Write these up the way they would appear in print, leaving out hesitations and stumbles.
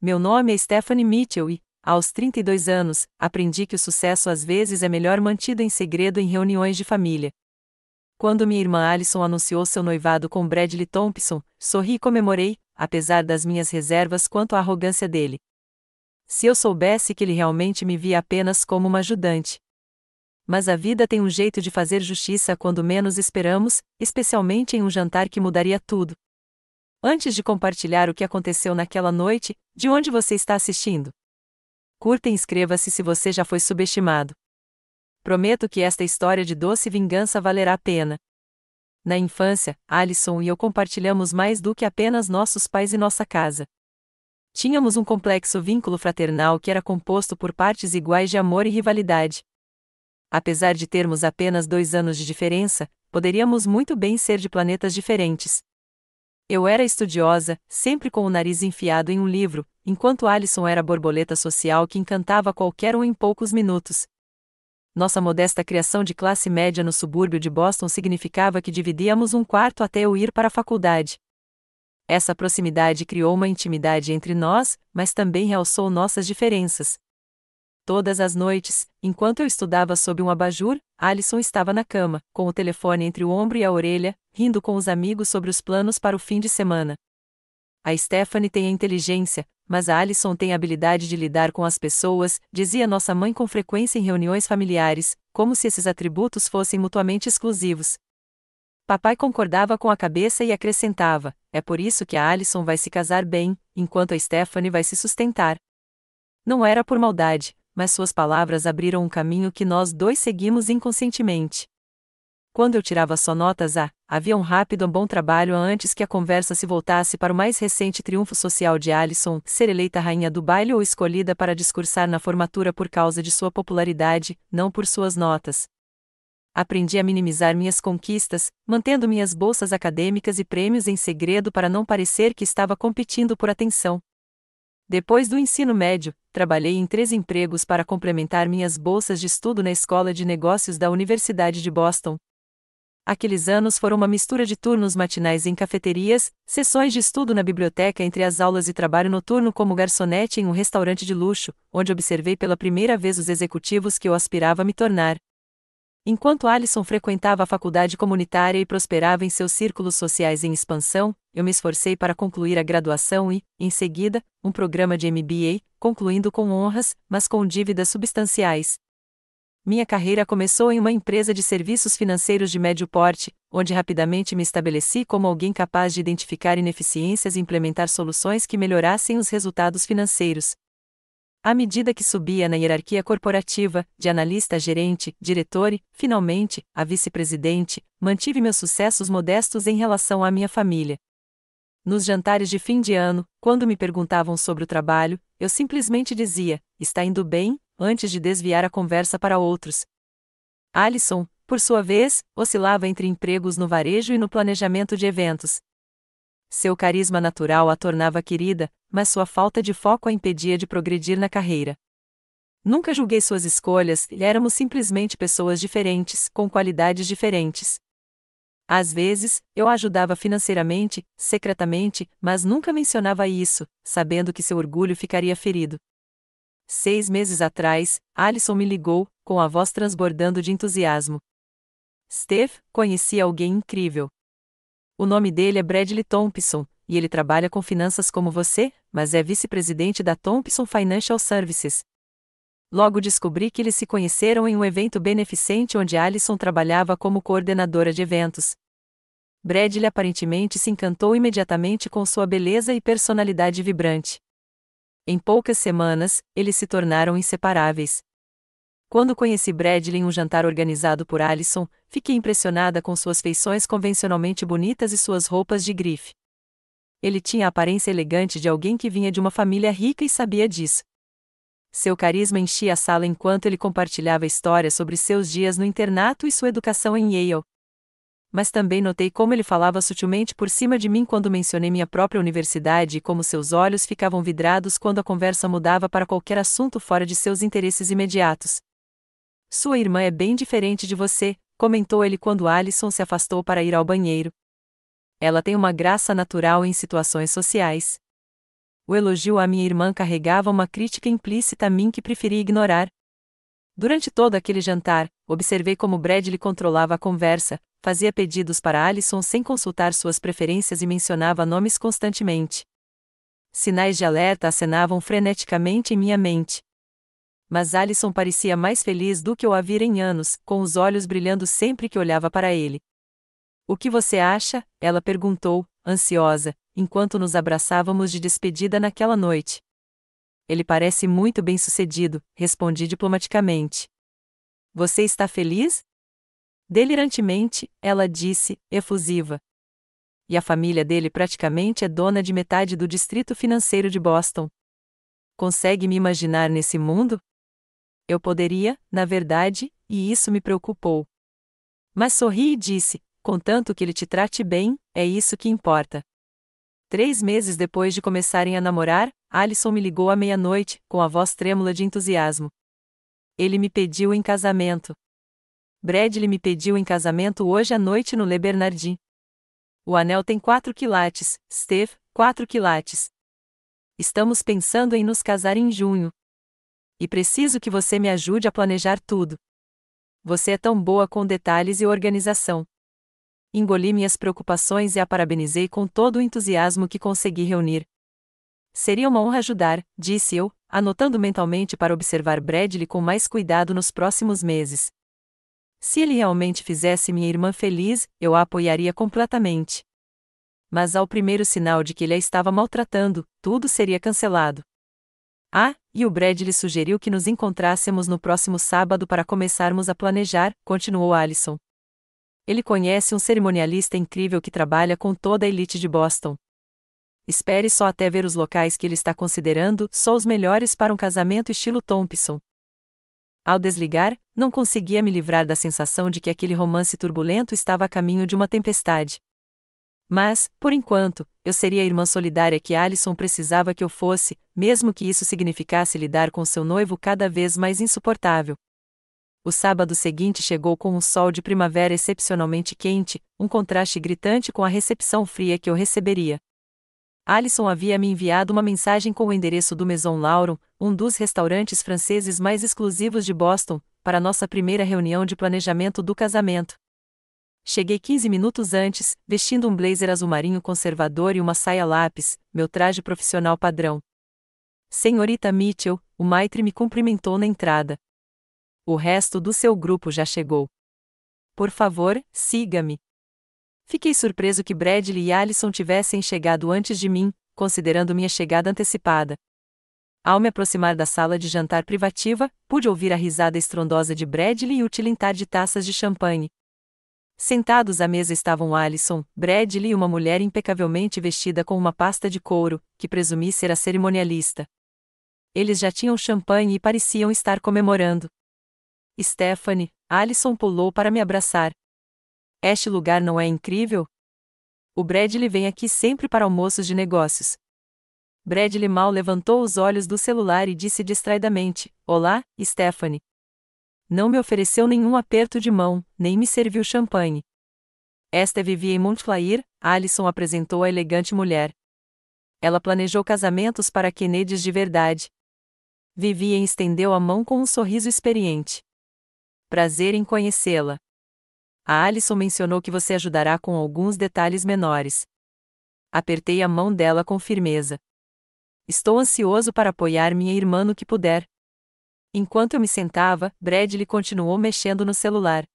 Meu nome é Stephanie Mitchell e, aos 32 anos, aprendi que o sucesso às vezes é melhor mantido em segredo em reuniões de família. Quando minha irmã Alison anunciou seu noivado com Bradley Thompson, sorri e comemorei, apesar das minhas reservas quanto à arrogância dele. Se eu soubesse que ele realmente me via apenas como uma ajudante. Mas a vida tem um jeito de fazer justiça quando menos esperamos, especialmente em um jantar que mudaria tudo. Antes de compartilhar o que aconteceu naquela noite, de onde você está assistindo? Curta e inscreva-se se você já foi subestimado. Prometo que esta história de doce vingança valerá a pena. Na infância, Alison e eu compartilhamos mais do que apenas nossos pais e nossa casa. Tínhamos um complexo vínculo fraternal que era composto por partes iguais de amor e rivalidade. Apesar de termos apenas 2 anos de diferença, poderíamos muito bem ser de planetas diferentes. Eu era estudiosa, sempre com o nariz enfiado em um livro, enquanto Alison era a borboleta social que encantava qualquer um em poucos minutos. Nossa modesta criação de classe média no subúrbio de Boston significava que dividíamos um quarto até eu ir para a faculdade. Essa proximidade criou uma intimidade entre nós, mas também realçou nossas diferenças. Todas as noites, enquanto eu estudava sob um abajur, Alison estava na cama, com o telefone entre o ombro e a orelha, rindo com os amigos sobre os planos para o fim de semana. A Stephanie tem a inteligência, mas a Alison tem a habilidade de lidar com as pessoas, dizia nossa mãe com frequência em reuniões familiares, como se esses atributos fossem mutuamente exclusivos. Papai concordava com a cabeça e acrescentava: é por isso que a Alison vai se casar bem, enquanto a Stephanie vai se sustentar. Não era por maldade, mas suas palavras abriram um caminho que nós dois seguimos inconscientemente. Quando eu tirava só notas havia um rápido bom trabalho antes que a conversa se voltasse para o mais recente triunfo social de Alison, ser eleita rainha do baile ou escolhida para discursar na formatura por causa de sua popularidade, não por suas notas. Aprendi a minimizar minhas conquistas, mantendo minhas bolsas acadêmicas e prêmios em segredo para não parecer que estava competindo por atenção. Depois do ensino médio, trabalhei em 3 empregos para complementar minhas bolsas de estudo na Escola de Negócios da Universidade de Boston. Aqueles anos foram uma mistura de turnos matinais em cafeterias, sessões de estudo na biblioteca entre as aulas e trabalho noturno como garçonete em um restaurante de luxo, onde observei pela primeira vez os executivos que eu aspirava a me tornar. Enquanto Alison frequentava a faculdade comunitária e prosperava em seus círculos sociais em expansão, eu me esforcei para concluir a graduação e, em seguida, um programa de MBA, concluindo com honras, mas com dívidas substanciais. Minha carreira começou em uma empresa de serviços financeiros de médio porte, onde rapidamente me estabeleci como alguém capaz de identificar ineficiências e implementar soluções que melhorassem os resultados financeiros. À medida que subia na hierarquia corporativa, de analista a gerente, diretor e, finalmente, a vice-presidente, mantive meus sucessos modestos em relação à minha família. Nos jantares de fim de ano, quando me perguntavam sobre o trabalho, eu simplesmente dizia: está indo bem, antes de desviar a conversa para outros. Alison, por sua vez, oscilava entre empregos no varejo e no planejamento de eventos. Seu carisma natural a tornava querida, mas sua falta de foco a impedia de progredir na carreira. Nunca julguei suas escolhas, éramos simplesmente pessoas diferentes, com qualidades diferentes. Às vezes, eu a ajudava financeiramente, secretamente, mas nunca mencionava isso, sabendo que seu orgulho ficaria ferido. 6 meses atrás, Alison me ligou, com a voz transbordando de entusiasmo. Steph, conheci alguém incrível. O nome dele é Bradley Thompson, e ele trabalha com finanças como você, mas é vice-presidente da Thompson Financial Services. Logo descobri que eles se conheceram em um evento beneficente onde Alison trabalhava como coordenadora de eventos. Bradley aparentemente se encantou imediatamente com sua beleza e personalidade vibrante. Em poucas semanas, eles se tornaram inseparáveis. Quando conheci Bradley em um jantar organizado por Alison, fiquei impressionada com suas feições convencionalmente bonitas e suas roupas de grife. Ele tinha a aparência elegante de alguém que vinha de uma família rica e sabia disso. Seu carisma enchia a sala enquanto ele compartilhava histórias sobre seus dias no internato e sua educação em Yale. Mas também notei como ele falava sutilmente por cima de mim quando mencionei minha própria universidade e como seus olhos ficavam vidrados quando a conversa mudava para qualquer assunto fora de seus interesses imediatos. Sua irmã é bem diferente de você, comentou ele quando Alison se afastou para ir ao banheiro. Ela tem uma graça natural em situações sociais. O elogio à minha irmã carregava uma crítica implícita a mim que preferi ignorar. Durante todo aquele jantar, observei como Bradley controlava a conversa, fazia pedidos para Alison sem consultar suas preferências e mencionava nomes constantemente. Sinais de alerta acenavam freneticamente em minha mente. Mas Alison parecia mais feliz do que eu a vira em anos, com os olhos brilhando sempre que olhava para ele. O que você acha? Ela perguntou, ansiosa, enquanto nos abraçávamos de despedida naquela noite. Ele parece muito bem-sucedido, respondi diplomaticamente. Você está feliz? Delirantemente, ela disse, efusiva. E a família dele praticamente é dona de metade do distrito financeiro de Boston. Consegue me imaginar nesse mundo? Eu poderia, na verdade, e isso me preocupou. Mas sorri e disse, contanto que ele te trate bem, é isso que importa. 3 meses depois de começarem a namorar, Alison me ligou à meia-noite, com a voz trêmula de entusiasmo. Ele me pediu em casamento. Bradley me pediu em casamento hoje à noite no Le Bernardin. O anel tem 4 quilates, Steve, 4 quilates. Estamos pensando em nos casar em junho. E preciso que você me ajude a planejar tudo. Você é tão boa com detalhes e organização. Engoli minhas preocupações e a parabenizei com todo o entusiasmo que consegui reunir. Seria uma honra ajudar, disse eu, anotando mentalmente para observar Bradley com mais cuidado nos próximos meses. Se ele realmente fizesse minha irmã feliz, eu a apoiaria completamente. Mas ao primeiro sinal de que ele a estava maltratando, tudo seria cancelado. Ah, e o Bradley sugeriu que nos encontrássemos no próximo sábado para começarmos a planejar, continuou Alison. Ele conhece um cerimonialista incrível que trabalha com toda a elite de Boston. Espere só até ver os locais que ele está considerando, só os melhores para um casamento estilo Thompson. Ao desligar, não conseguia me livrar da sensação de que aquele romance turbulento estava a caminho de uma tempestade. Mas, por enquanto, eu seria a irmã solidária que Alison precisava que eu fosse, mesmo que isso significasse lidar com seu noivo cada vez mais insuportável. O sábado seguinte chegou com um sol de primavera excepcionalmente quente, um contraste gritante com a recepção fria que eu receberia. Alison havia me enviado uma mensagem com o endereço do Maison Lauron, um dos restaurantes franceses mais exclusivos de Boston, para nossa primeira reunião de planejamento do casamento. Cheguei 15 minutos antes, vestindo um blazer azul marinho conservador e uma saia lápis, meu traje profissional padrão. Senhorita Mitchell, o maitre me cumprimentou na entrada. O resto do seu grupo já chegou. Por favor, siga-me. Fiquei surpreso que Bradley e Alison tivessem chegado antes de mim, considerando minha chegada antecipada. Ao me aproximar da sala de jantar privativa, pude ouvir a risada estrondosa de Bradley e o tilintar de taças de champanhe. Sentados à mesa estavam Alison, Bradley e uma mulher impecavelmente vestida com uma pasta de couro, que presumi ser a cerimonialista. Eles já tinham champanhe e pareciam estar comemorando. Stephanie, Alison pulou para me abraçar. Este lugar não é incrível? O Bradley vem aqui sempre para almoços de negócios. Bradley mal levantou os olhos do celular e disse distraidamente, olá, Stephanie. Não me ofereceu nenhum aperto de mão, nem me serviu champanhe. Esta vivia em Montclair, Alison apresentou a elegante mulher. Ela planejou casamentos para Kennedys de verdade. Vivien estendeu a mão com um sorriso experiente. Prazer em conhecê-la. A Alison mencionou que você ajudará com alguns detalhes menores. Apertei a mão dela com firmeza. Estou ansioso para apoiar minha irmã no que puder. Enquanto eu me sentava, Bradley continuou mexendo no celular.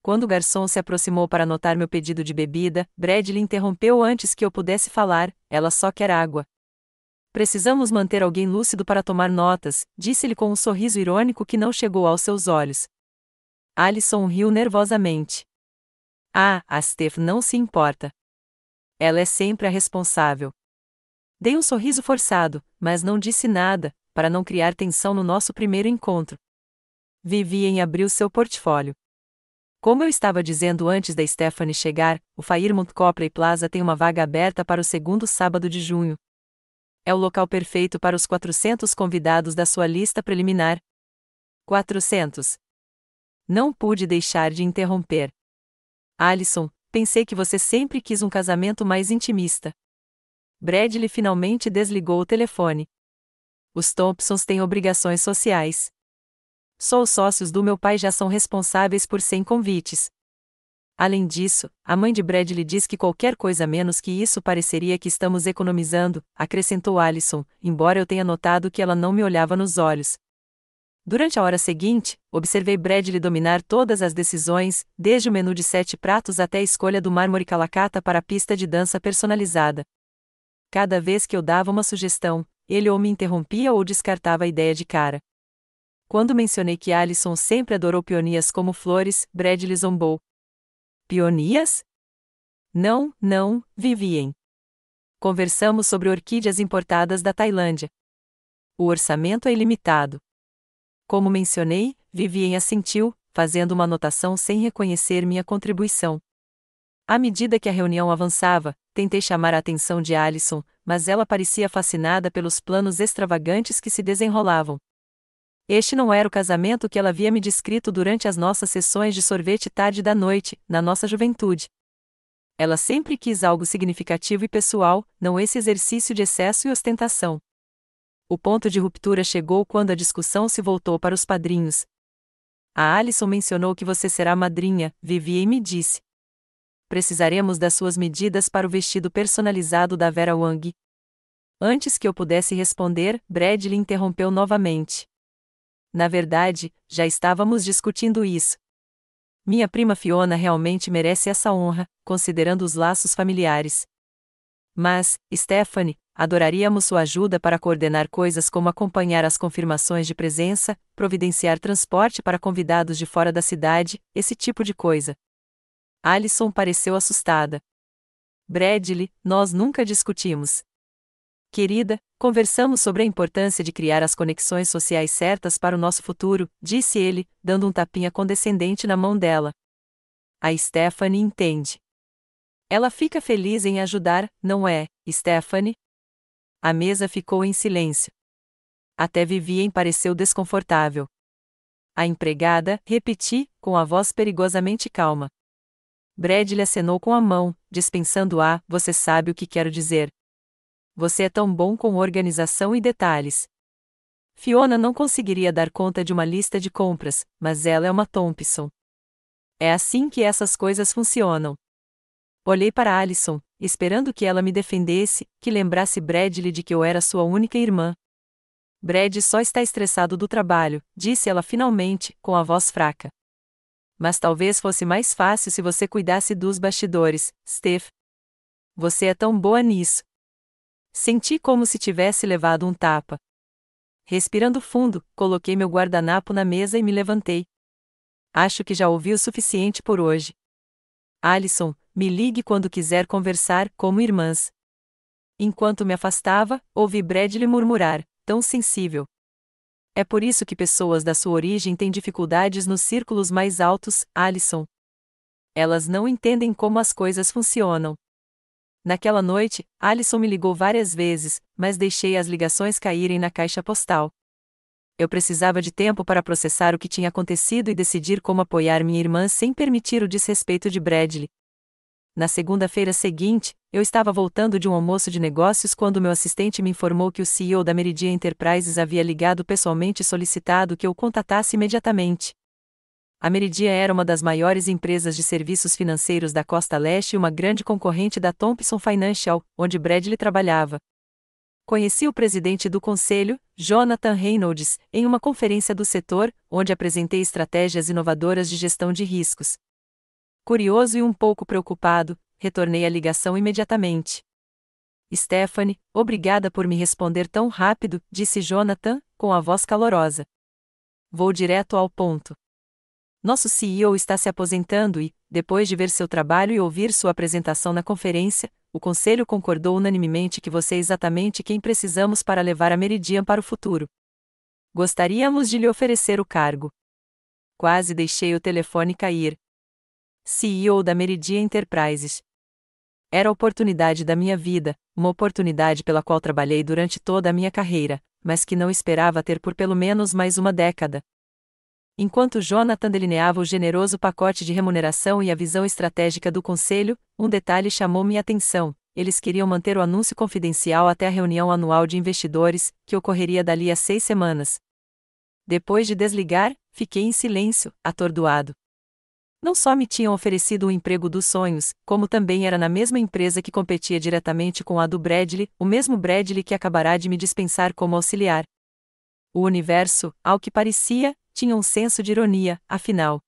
Quando o garçom se aproximou para anotar meu pedido de bebida, Bradley interrompeu antes que eu pudesse falar, ela só quer água. Precisamos manter alguém lúcido para tomar notas, disse-lhe com um sorriso irônico que não chegou aos seus olhos. Alison riu nervosamente. Ah, a Steph não se importa. Ela é sempre a responsável. Dei um sorriso forçado, mas não disse nada, para não criar tensão no nosso primeiro encontro. Vivien abriu seu portfólio. Como eu estava dizendo antes da Stephanie chegar, o Fairmont Copley Plaza tem uma vaga aberta para o segundo sábado de junho. É o local perfeito para os 400 convidados da sua lista preliminar. 400. Não pude deixar de interromper. Alison, pensei que você sempre quis um casamento mais intimista. Bradley finalmente desligou o telefone. Os Thompsons têm obrigações sociais. Só os sócios do meu pai já são responsáveis por 100 convites. Além disso, a mãe de Bradley diz que qualquer coisa menos que isso pareceria que estamos economizando, acrescentou Allison, embora eu tenha notado que ela não me olhava nos olhos. Durante a hora seguinte, observei Bradley dominar todas as decisões, desde o menu de 7 pratos até a escolha do mármore calacata para a pista de dança personalizada. Cada vez que eu dava uma sugestão, ele ou me interrompia ou descartava a ideia de cara. Quando mencionei que Allison sempre adorou peonias como flores, Bradley zombou. Peonias? Não, Vivien. Conversamos sobre orquídeas importadas da Tailândia. O orçamento é ilimitado. Como mencionei, Vivien assentiu, fazendo uma anotação sem reconhecer minha contribuição. À medida que a reunião avançava, tentei chamar a atenção de Allison, mas ela parecia fascinada pelos planos extravagantes que se desenrolavam. Este não era o casamento que ela havia me descrito durante as nossas sessões de sorvete tarde da noite, na nossa juventude. Ela sempre quis algo significativo e pessoal, não esse exercício de excesso e ostentação. O ponto de ruptura chegou quando a discussão se voltou para os padrinhos. A Allison mencionou que você será madrinha, Vivien me disse. Precisaremos das suas medidas para o vestido personalizado da Vera Wang. Antes que eu pudesse responder, Bradley interrompeu novamente. Na verdade, já estávamos discutindo isso. Minha prima Fiona realmente merece essa honra, considerando os laços familiares. Mas, Stephanie, adoraríamos sua ajuda para coordenar coisas como acompanhar as confirmações de presença, providenciar transporte para convidados de fora da cidade, esse tipo de coisa. Allison pareceu assustada. Bradley, nós nunca discutimos. Querida, conversamos sobre a importância de criar as conexões sociais certas para o nosso futuro, disse ele, dando um tapinha condescendente na mão dela. A Stephanie entende. Ela fica feliz em ajudar, não é, Stephanie? A mesa ficou em silêncio. Até Vivien pareceu desconfortável. A empregada, repeti, com a voz perigosamente calma. Bradley acenou com a mão, dispensando você sabe o que quero dizer. Você é tão bom com organização e detalhes. Fiona não conseguiria dar conta de uma lista de compras, mas ela é uma Thompson. É assim que essas coisas funcionam. Olhei para Allison, esperando que ela me defendesse, que lembrasse Bradley de que eu era sua única irmã. Brad só está estressado do trabalho, disse ela finalmente, com a voz fraca. Mas talvez fosse mais fácil se você cuidasse dos bastidores, Steph. Você é tão boa nisso. Senti como se tivesse levado um tapa. Respirando fundo, coloquei meu guardanapo na mesa e me levantei. Acho que já ouvi o suficiente por hoje. Allison, me ligue quando quiser conversar, como irmãs. Enquanto me afastava, ouvi Bradley murmurar, tão sensível. É por isso que pessoas da sua origem têm dificuldades nos círculos mais altos, Allison. Elas não entendem como as coisas funcionam. Naquela noite, Allison me ligou várias vezes, mas deixei as ligações caírem na caixa postal. Eu precisava de tempo para processar o que tinha acontecido e decidir como apoiar minha irmã sem permitir o desrespeito de Bradley. Na segunda-feira seguinte, eu estava voltando de um almoço de negócios quando meu assistente me informou que o CEO da Meridian Enterprises havia ligado pessoalmente e solicitado que eu o contatasse imediatamente. A Meridian era uma das maiores empresas de serviços financeiros da Costa Leste e uma grande concorrente da Thompson Financial, onde Bradley trabalhava. Conheci o presidente do conselho, Jonathan Reynolds, em uma conferência do setor, onde apresentei estratégias inovadoras de gestão de riscos. Curioso e um pouco preocupado, retornei a ligação imediatamente. Stephanie, obrigada por me responder tão rápido, disse Jonathan, com a voz calorosa. Vou direto ao ponto. Nosso CEO está se aposentando e, depois de ver seu trabalho e ouvir sua apresentação na conferência, o conselho concordou unanimemente que você é exatamente quem precisamos para levar a Meridian para o futuro. Gostaríamos de lhe oferecer o cargo. Quase deixei o telefone cair. CEO da Meridian Enterprises. Era a oportunidade da minha vida, uma oportunidade pela qual trabalhei durante toda a minha carreira, mas que não esperava ter por pelo menos mais uma década. Enquanto Jonathan delineava o generoso pacote de remuneração e a visão estratégica do conselho, um detalhe chamou minha atenção. eles queriam manter o anúncio confidencial até a reunião anual de investidores, que ocorreria dali a 6 semanas. Depois de desligar, fiquei em silêncio, atordoado. Não só me tinham oferecido o emprego dos sonhos, como também era na mesma empresa que competia diretamente com a do Bradley, o mesmo Bradley que acabará de me dispensar como auxiliar. O universo, ao que parecia, tinha um senso de ironia, afinal.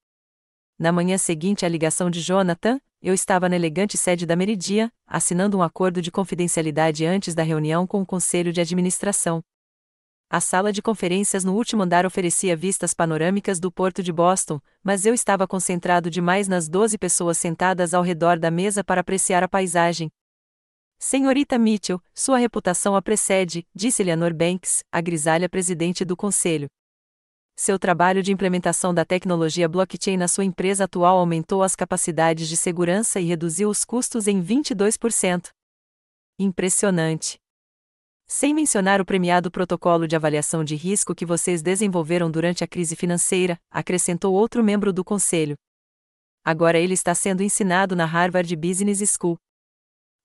Na manhã seguinte à ligação de Jonathan, eu estava na elegante sede da Meridian, assinando um acordo de confidencialidade antes da reunião com o conselho de administração. A sala de conferências no último andar oferecia vistas panorâmicas do porto de Boston, mas eu estava concentrado demais nas 12 pessoas sentadas ao redor da mesa para apreciar a paisagem. Senhorita Mitchell, sua reputação a precede, disse Eleanor Banks, a grisalha presidente do conselho. Seu trabalho de implementação da tecnologia blockchain na sua empresa atual aumentou as capacidades de segurança e reduziu os custos em 22%. Impressionante! Sem mencionar o premiado protocolo de avaliação de risco que vocês desenvolveram durante a crise financeira, acrescentou outro membro do conselho. Agora ele está sendo ensinado na Harvard Business School.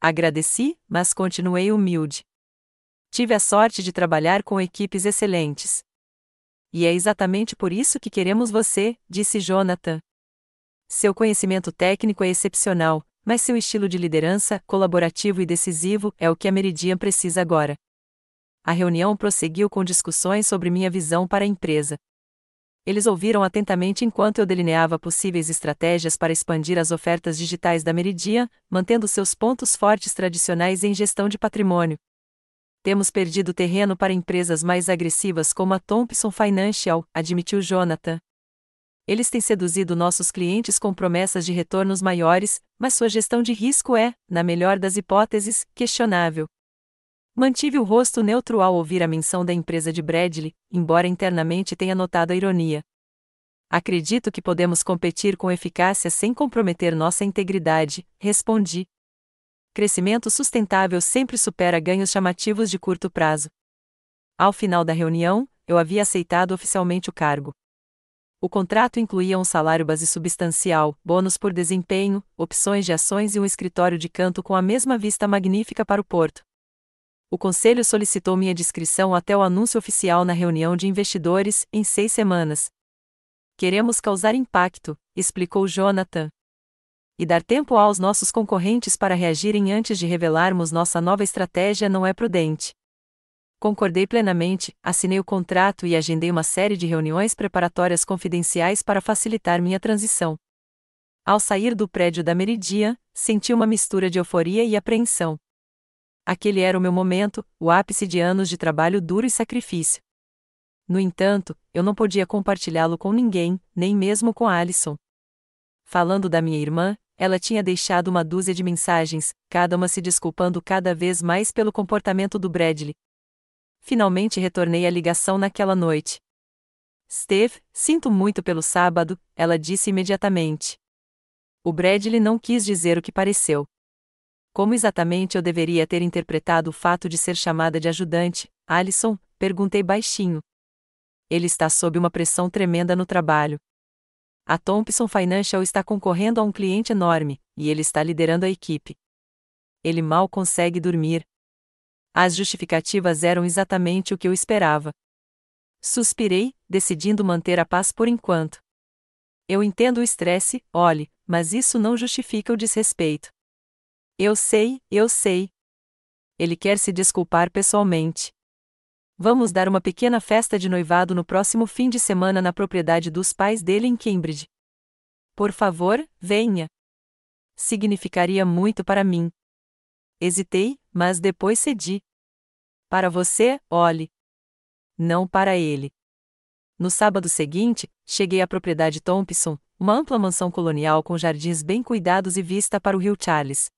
Agradeci, mas continuei humilde. Tive a sorte de trabalhar com equipes excelentes. E é exatamente por isso que queremos você, disse Jonathan. Seu conhecimento técnico é excepcional, mas seu estilo de liderança, colaborativo e decisivo, é o que a Meridian precisa agora. A reunião prosseguiu com discussões sobre minha visão para a empresa. Eles ouviram atentamente enquanto eu delineava possíveis estratégias para expandir as ofertas digitais da Meridian, mantendo seus pontos fortes tradicionais em gestão de patrimônio. Temos perdido terreno para empresas mais agressivas como a Thompson Financial, admitiu Jonathan. Eles têm seduzido nossos clientes com promessas de retornos maiores, mas sua gestão de risco é, na melhor das hipóteses, questionável. Mantive o rosto neutro ao ouvir a menção da empresa de Bradley, embora internamente tenha notado a ironia. Acredito que podemos competir com eficácia sem comprometer nossa integridade, respondi. Crescimento sustentável sempre supera ganhos chamativos de curto prazo. Ao final da reunião, eu havia aceitado oficialmente o cargo. O contrato incluía um salário base substancial, bônus por desempenho, opções de ações e um escritório de canto com a mesma vista magnífica para o porto. O conselho solicitou minha descrição até o anúncio oficial na reunião de investidores, em 6 semanas. Queremos causar impacto, explicou Jonathan. E dar tempo aos nossos concorrentes para reagirem antes de revelarmos nossa nova estratégia não é prudente. Concordei plenamente, assinei o contrato e agendei uma série de reuniões preparatórias confidenciais para facilitar minha transição. Ao sair do prédio da Meridian, senti uma mistura de euforia e apreensão. Aquele era o meu momento, o ápice de anos de trabalho duro e sacrifício. No entanto, eu não podia compartilhá-lo com ninguém, nem mesmo com Alison. Falando da minha irmã, ela tinha deixado uma dúzia de mensagens, cada uma se desculpando cada vez mais pelo comportamento do Bradley. Finalmente retornei à ligação naquela noite. Steve, sinto muito pelo sábado, ela disse imediatamente. O Bradley não quis dizer o que pareceu. Como exatamente eu deveria ter interpretado o fato de ser chamada de ajudante, Alison? Perguntei baixinho. Ele está sob uma pressão tremenda no trabalho. A Thompson Financial está concorrendo a um cliente enorme, e ele está liderando a equipe. Ele mal consegue dormir. As justificativas eram exatamente o que eu esperava. Suspirei, decidindo manter a paz por enquanto. Eu entendo o estresse, Ollie, mas isso não justifica o desrespeito. Eu sei. Ele quer se desculpar pessoalmente. Vamos dar uma pequena festa de noivado no próximo fim de semana na propriedade dos pais dele em Cambridge. Por favor, venha. Significaria muito para mim. Hesitei, mas depois cedi. Para você, Ollie. Não para ele. No sábado seguinte, cheguei à propriedade Thompson, uma ampla mansão colonial com jardins bem cuidados e vista para o rio Charles.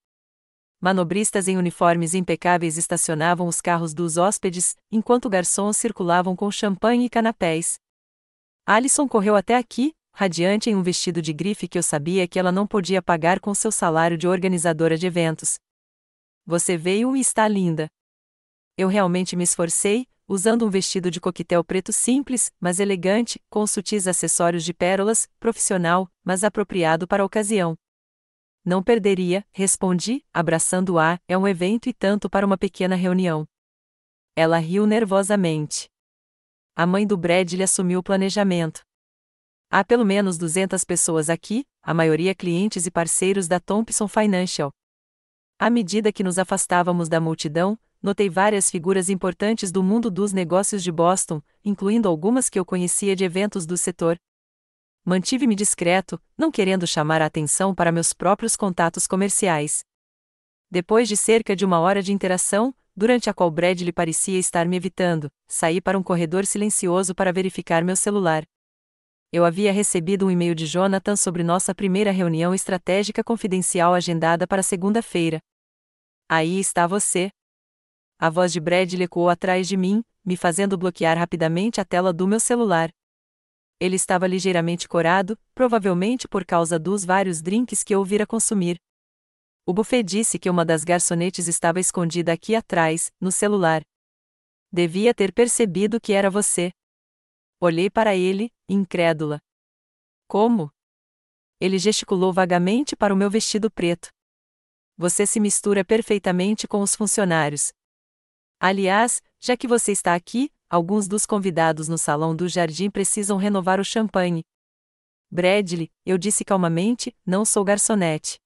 Manobristas em uniformes impecáveis estacionavam os carros dos hóspedes, enquanto garçons circulavam com champanhe e canapés. Alison correu até aqui, radiante em um vestido de grife que eu sabia que ela não podia pagar com seu salário de organizadora de eventos. Você veio e está linda. Eu realmente me esforcei, usando um vestido de coquetel preto simples, mas elegante, com sutis acessórios de pérolas, profissional, mas apropriado para a ocasião. Não perderia, respondi, abraçando-a, é um evento e tanto para uma pequena reunião. Ela riu nervosamente. A mãe do Bradley assumiu o planejamento. Há pelo menos 200 pessoas aqui, a maioria clientes e parceiros da Thompson Financial. À medida que nos afastávamos da multidão, notei várias figuras importantes do mundo dos negócios de Boston, incluindo algumas que eu conhecia de eventos do setor. Mantive-me discreto, não querendo chamar a atenção para meus próprios contatos comerciais. Depois de cerca de 1 hora de interação, durante a qual Bradley parecia estar me evitando, saí para um corredor silencioso para verificar meu celular. Eu havia recebido um e-mail de Jonathan sobre nossa primeira reunião estratégica confidencial agendada para segunda-feira. Aí está você. A voz de Bradley ecoou atrás de mim, me fazendo bloquear rapidamente a tela do meu celular. Ele estava ligeiramente corado, provavelmente por causa dos vários drinks que eu vira consumir. O buffet disse que uma das garçonetes estava escondida aqui atrás, no celular. Devia ter percebido que era você. Olhei para ele, incrédula. Como? Ele gesticulou vagamente para o meu vestido preto. Você se mistura perfeitamente com os funcionários. Aliás, já que você está aqui, alguns dos convidados no salão do jardim precisam renovar o champanhe. Bradley, eu disse calmamente, não sou garçonete.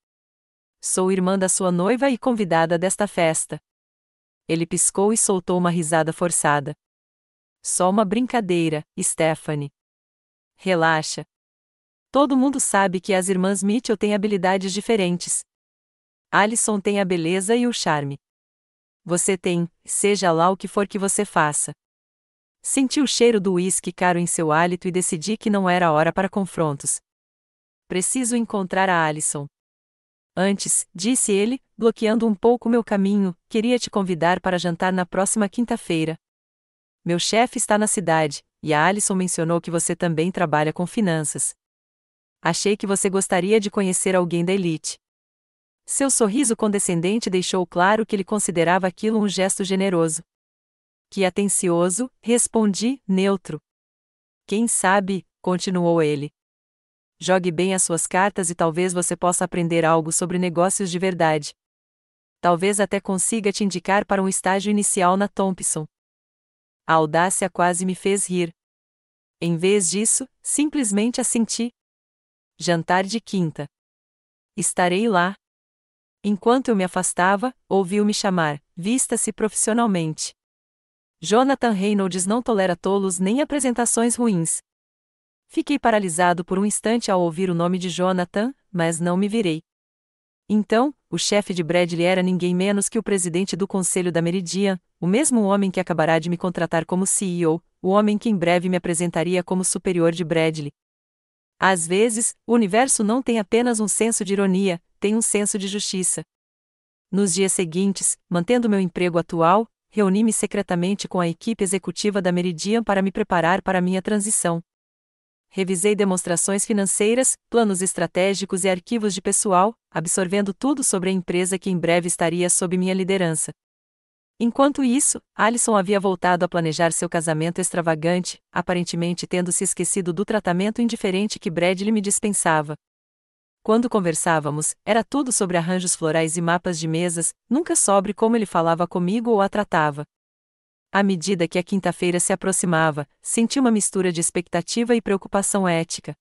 Sou irmã da sua noiva e convidada desta festa. Ele piscou e soltou uma risada forçada. Só uma brincadeira, Stephanie. Relaxa. Todo mundo sabe que as irmãs Mitchell têm habilidades diferentes. Alison tem a beleza e o charme. Você tem, seja lá o que for que você faça. Senti o cheiro do uísque caro em seu hálito e decidi que não era hora para confrontos. Preciso encontrar a Alison. Antes, disse ele, bloqueando um pouco meu caminho, queria te convidar para jantar na próxima quinta-feira. Meu chefe está na cidade, e a Alison mencionou que você também trabalha com finanças. Achei que você gostaria de conhecer alguém da elite. Seu sorriso condescendente deixou claro que ele considerava aquilo um gesto generoso. Que atencioso, respondi, neutro. Quem sabe, continuou ele. Jogue bem as suas cartas e talvez você possa aprender algo sobre negócios de verdade. Talvez até consiga te indicar para um estágio inicial na Thompson. A audácia quase me fez rir. Em vez disso, simplesmente assenti. Jantar de quinta. Estarei lá. Enquanto eu me afastava, ouviu-me chamar, vista-se profissionalmente. Jonathan Reynolds não tolera tolos nem apresentações ruins. Fiquei paralisado por um instante ao ouvir o nome de Jonathan, mas não me virei. Então, o chefe de Bradley era ninguém menos que o presidente do conselho da Meridian, o mesmo homem que acabará de me contratar como CEO, o homem que em breve me apresentaria como superior de Bradley. Às vezes, o universo não tem apenas um senso de ironia, tem um senso de justiça. Nos dias seguintes, mantendo meu emprego atual, reuni-me secretamente com a equipe executiva da Meridian para me preparar para minha transição. Revisei demonstrações financeiras, planos estratégicos e arquivos de pessoal, absorvendo tudo sobre a empresa que em breve estaria sob minha liderança. Enquanto isso, Alison havia voltado a planejar seu casamento extravagante, aparentemente tendo se esquecido do tratamento indiferente que Bradley me dispensava. Quando conversávamos, era tudo sobre arranjos florais e mapas de mesas, nunca sobre como ele falava comigo ou a tratava. À medida que a quinta-feira se aproximava, senti uma mistura de expectativa e preocupação ética.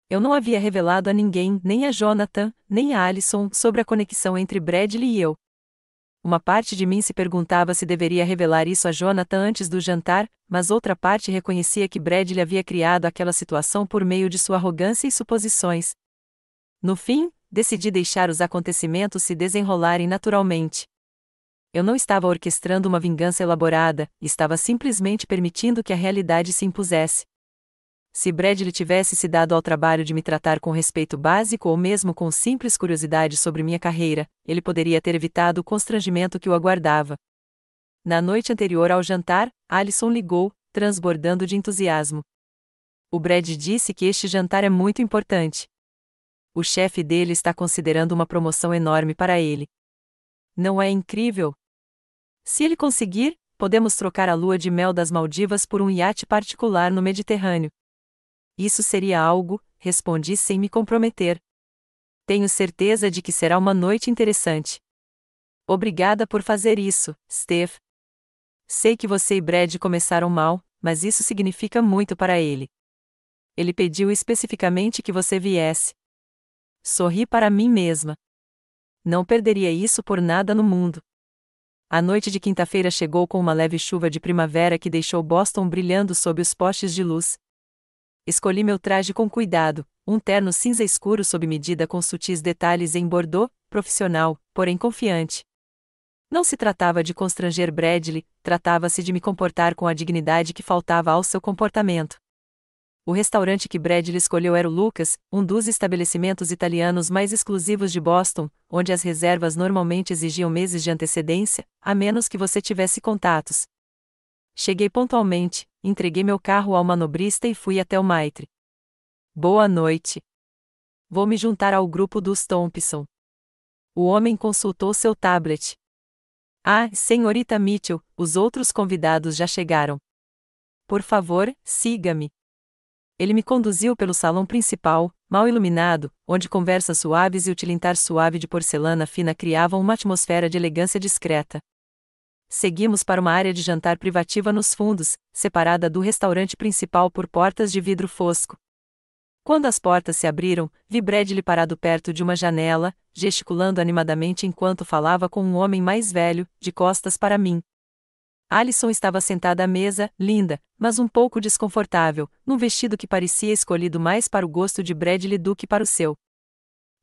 Eu não havia revelado a ninguém, nem a Jonathan, nem a Alison, sobre a conexão entre Bradley e eu. Uma parte de mim se perguntava se deveria revelar isso a Jonathan antes do jantar, mas outra parte reconhecia que Bradley havia criado aquela situação por meio de sua arrogância e suposições. No fim, decidi deixar os acontecimentos se desenrolarem naturalmente. Eu não estava orquestrando uma vingança elaborada, estava simplesmente permitindo que a realidade se impusesse. Se Bradley tivesse se dado ao trabalho de me tratar com respeito básico ou mesmo com simples curiosidade sobre minha carreira, ele poderia ter evitado o constrangimento que o aguardava. Na noite anterior ao jantar, Alison ligou, transbordando de entusiasmo. O Brad disse que este jantar é muito importante. O chefe dele está considerando uma promoção enorme para ele. Não é incrível? Se ele conseguir, podemos trocar a lua de mel das Maldivas por um iate particular no Mediterrâneo. Isso seria algo, respondi sem me comprometer. Tenho certeza de que será uma noite interessante. Obrigada por fazer isso, Steph. Sei que você e Brad começaram mal, mas isso significa muito para ele. Ele pediu especificamente que você viesse. Sorri para mim mesma. Não perderia isso por nada no mundo. A noite de quinta-feira chegou com uma leve chuva de primavera que deixou Boston brilhando sob os postes de luz. Escolhi meu traje com cuidado, um terno cinza escuro sob medida com sutis detalhes em bordô, profissional, porém confiante. Não se tratava de constranger Bradley, tratava-se de me comportar com a dignidade que faltava ao seu comportamento. O restaurante que Bradley escolheu era o Lucas, um dos estabelecimentos italianos mais exclusivos de Boston, onde as reservas normalmente exigiam meses de antecedência, a menos que você tivesse contatos. Cheguei pontualmente, entreguei meu carro ao manobrista e fui até o Maitre. Boa noite. Vou me juntar ao grupo dos Thompson. O homem consultou seu tablet. Ah, senhorita Mitchell, os outros convidados já chegaram. Por favor, siga-me. Ele me conduziu pelo salão principal, mal iluminado, onde conversas suaves e o tilintar suave de porcelana fina criavam uma atmosfera de elegância discreta. Seguimos para uma área de jantar privativa nos fundos, separada do restaurante principal por portas de vidro fosco. Quando as portas se abriram, vi Bradley parado perto de uma janela, gesticulando animadamente enquanto falava com um homem mais velho, de costas para mim. Alison estava sentada à mesa, linda, mas um pouco desconfortável, num vestido que parecia escolhido mais para o gosto de Bradley do que para o seu.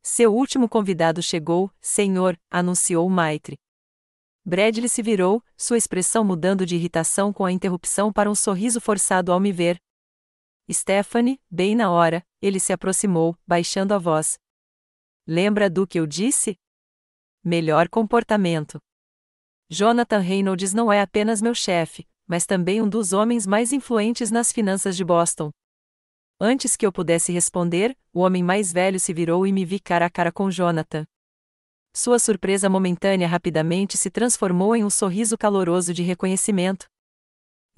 Seu último convidado chegou, senhor, anunciou o Maitre. Bradley se virou, sua expressão mudando de irritação com a interrupção para um sorriso forçado ao me ver. Stephanie, bem na hora, ele se aproximou, baixando a voz. Lembra do que eu disse? Melhor comportamento. Jonathan Reynolds não é apenas meu chefe, mas também um dos homens mais influentes nas finanças de Boston. Antes que eu pudesse responder, o homem mais velho se virou e me vi cara a cara com Jonathan. Sua surpresa momentânea rapidamente se transformou em um sorriso caloroso de reconhecimento.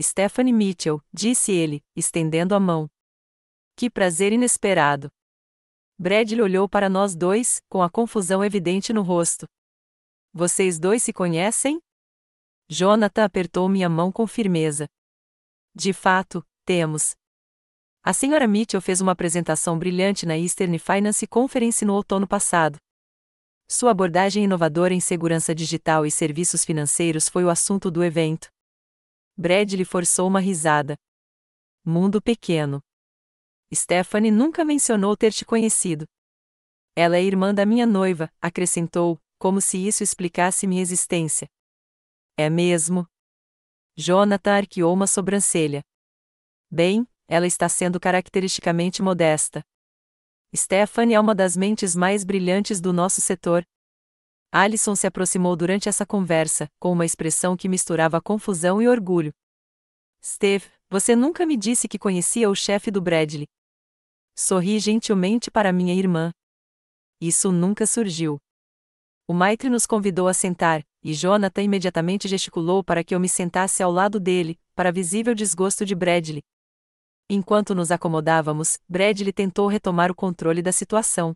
Stephanie Mitchell, disse ele, estendendo a mão. Que prazer inesperado. Bradley olhou para nós dois, com a confusão evidente no rosto. Vocês dois se conhecem? Jonathan apertou minha mão com firmeza. De fato, temos. A senhora Mitchell fez uma apresentação brilhante na Eastern Finance Conference no outono passado. Sua abordagem inovadora em segurança digital e serviços financeiros foi o assunto do evento. Bradley forçou uma risada. Mundo pequeno. Stephanie nunca mencionou ter te conhecido. Ela é irmã da minha noiva, acrescentou, como se isso explicasse minha existência. É mesmo? Jonathan arqueou uma sobrancelha. Bem, ela está sendo caracteristicamente modesta. Stephanie é uma das mentes mais brilhantes do nosso setor. Alison se aproximou durante essa conversa, com uma expressão que misturava confusão e orgulho. Steve, você nunca me disse que conhecia o chefe do Bradley. Sorri gentilmente para minha irmã. Isso nunca surgiu. O Maitre nos convidou a sentar, e Jonathan imediatamente gesticulou para que eu me sentasse ao lado dele, para visível desgosto de Bradley. Enquanto nos acomodávamos, Bradley tentou retomar o controle da situação.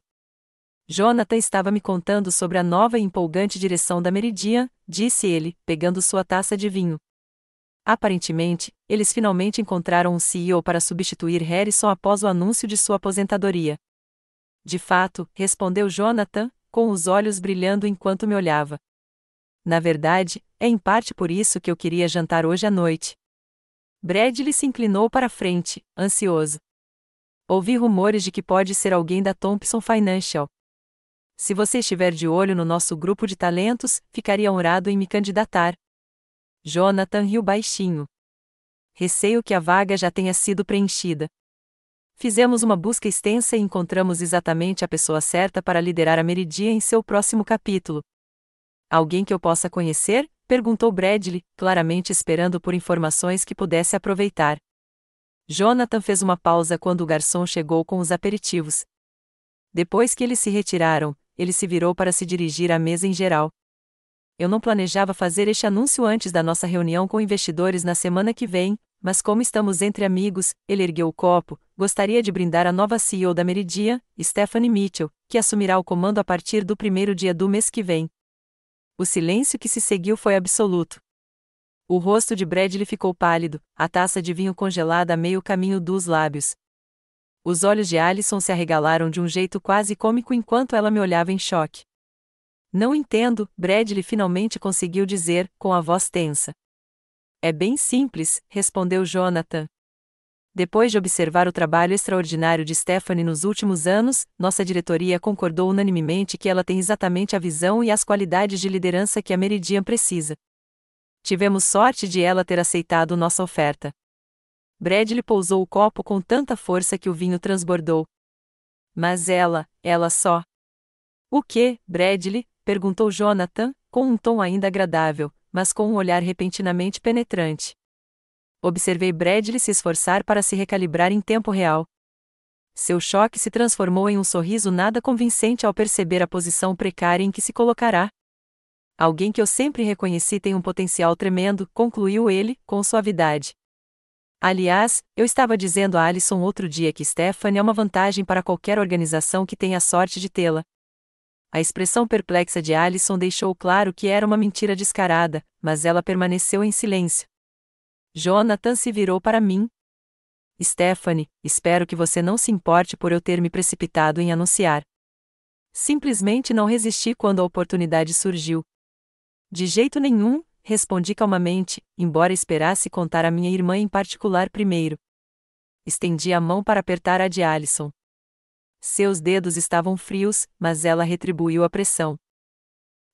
Jonathan estava me contando sobre a nova e empolgante direção da Meridian, disse ele, pegando sua taça de vinho. Aparentemente, eles finalmente encontraram um CEO para substituir Harrison após o anúncio de sua aposentadoria. De fato, respondeu Jonathan, com os olhos brilhando enquanto me olhava. Na verdade, é em parte por isso que eu queria jantar hoje à noite. Bradley se inclinou para a frente, ansioso. Ouvi rumores de que pode ser alguém da Thompson Financial. Se você estiver de olho no nosso grupo de talentos, ficaria honrado em me candidatar. Jonathan riu baixinho. Receio que a vaga já tenha sido preenchida. Fizemos uma busca extensa e encontramos exatamente a pessoa certa para liderar a Meridian em seu próximo capítulo. Alguém que eu possa conhecer? Perguntou Bradley, claramente esperando por informações que pudesse aproveitar. Jonathan fez uma pausa quando o garçom chegou com os aperitivos. Depois que eles se retiraram, ele se virou para se dirigir à mesa em geral. Eu não planejava fazer este anúncio antes da nossa reunião com investidores na semana que vem, mas como estamos entre amigos, ele ergueu o copo. Gostaria de brindar a nova CEO da Meridian, Stephanie Mitchell, que assumirá o comando a partir do primeiro dia do mês que vem. O silêncio que se seguiu foi absoluto. O rosto de Bradley ficou pálido, a taça de vinho congelada a meio caminho dos lábios. Os olhos de Alison se arregalaram de um jeito quase cômico enquanto ela me olhava em choque. Não entendo, Bradley finalmente conseguiu dizer, com a voz tensa. É bem simples, respondeu Jonathan. Depois de observar o trabalho extraordinário de Stephanie nos últimos anos, nossa diretoria concordou unanimemente que ela tem exatamente a visão e as qualidades de liderança que a Meridian precisa. Tivemos sorte de ela ter aceitado nossa oferta. Bradley pousou o copo com tanta força que o vinho transbordou. Mas ela só. O quê, Bradley? Perguntou Jonathan, com um tom ainda agradável, mas com um olhar repentinamente penetrante. Observei Bradley se esforçar para se recalibrar em tempo real. Seu choque se transformou em um sorriso nada convincente ao perceber a posição precária em que se colocará. Alguém que eu sempre reconheci tem um potencial tremendo, concluiu ele, com suavidade. Aliás, eu estava dizendo a Alison outro dia que Stephanie é uma vantagem para qualquer organização que tenha a sorte de tê-la. A expressão perplexa de Alison deixou claro que era uma mentira descarada, mas ela permaneceu em silêncio. Jonathan se virou para mim. Stephanie, espero que você não se importe por eu ter me precipitado em anunciar. Simplesmente não resisti quando a oportunidade surgiu. De jeito nenhum, respondi calmamente, embora esperasse contar a minha irmã em particular primeiro. Estendi a mão para apertar a de Alison. Seus dedos estavam frios, mas ela retribuiu a pressão.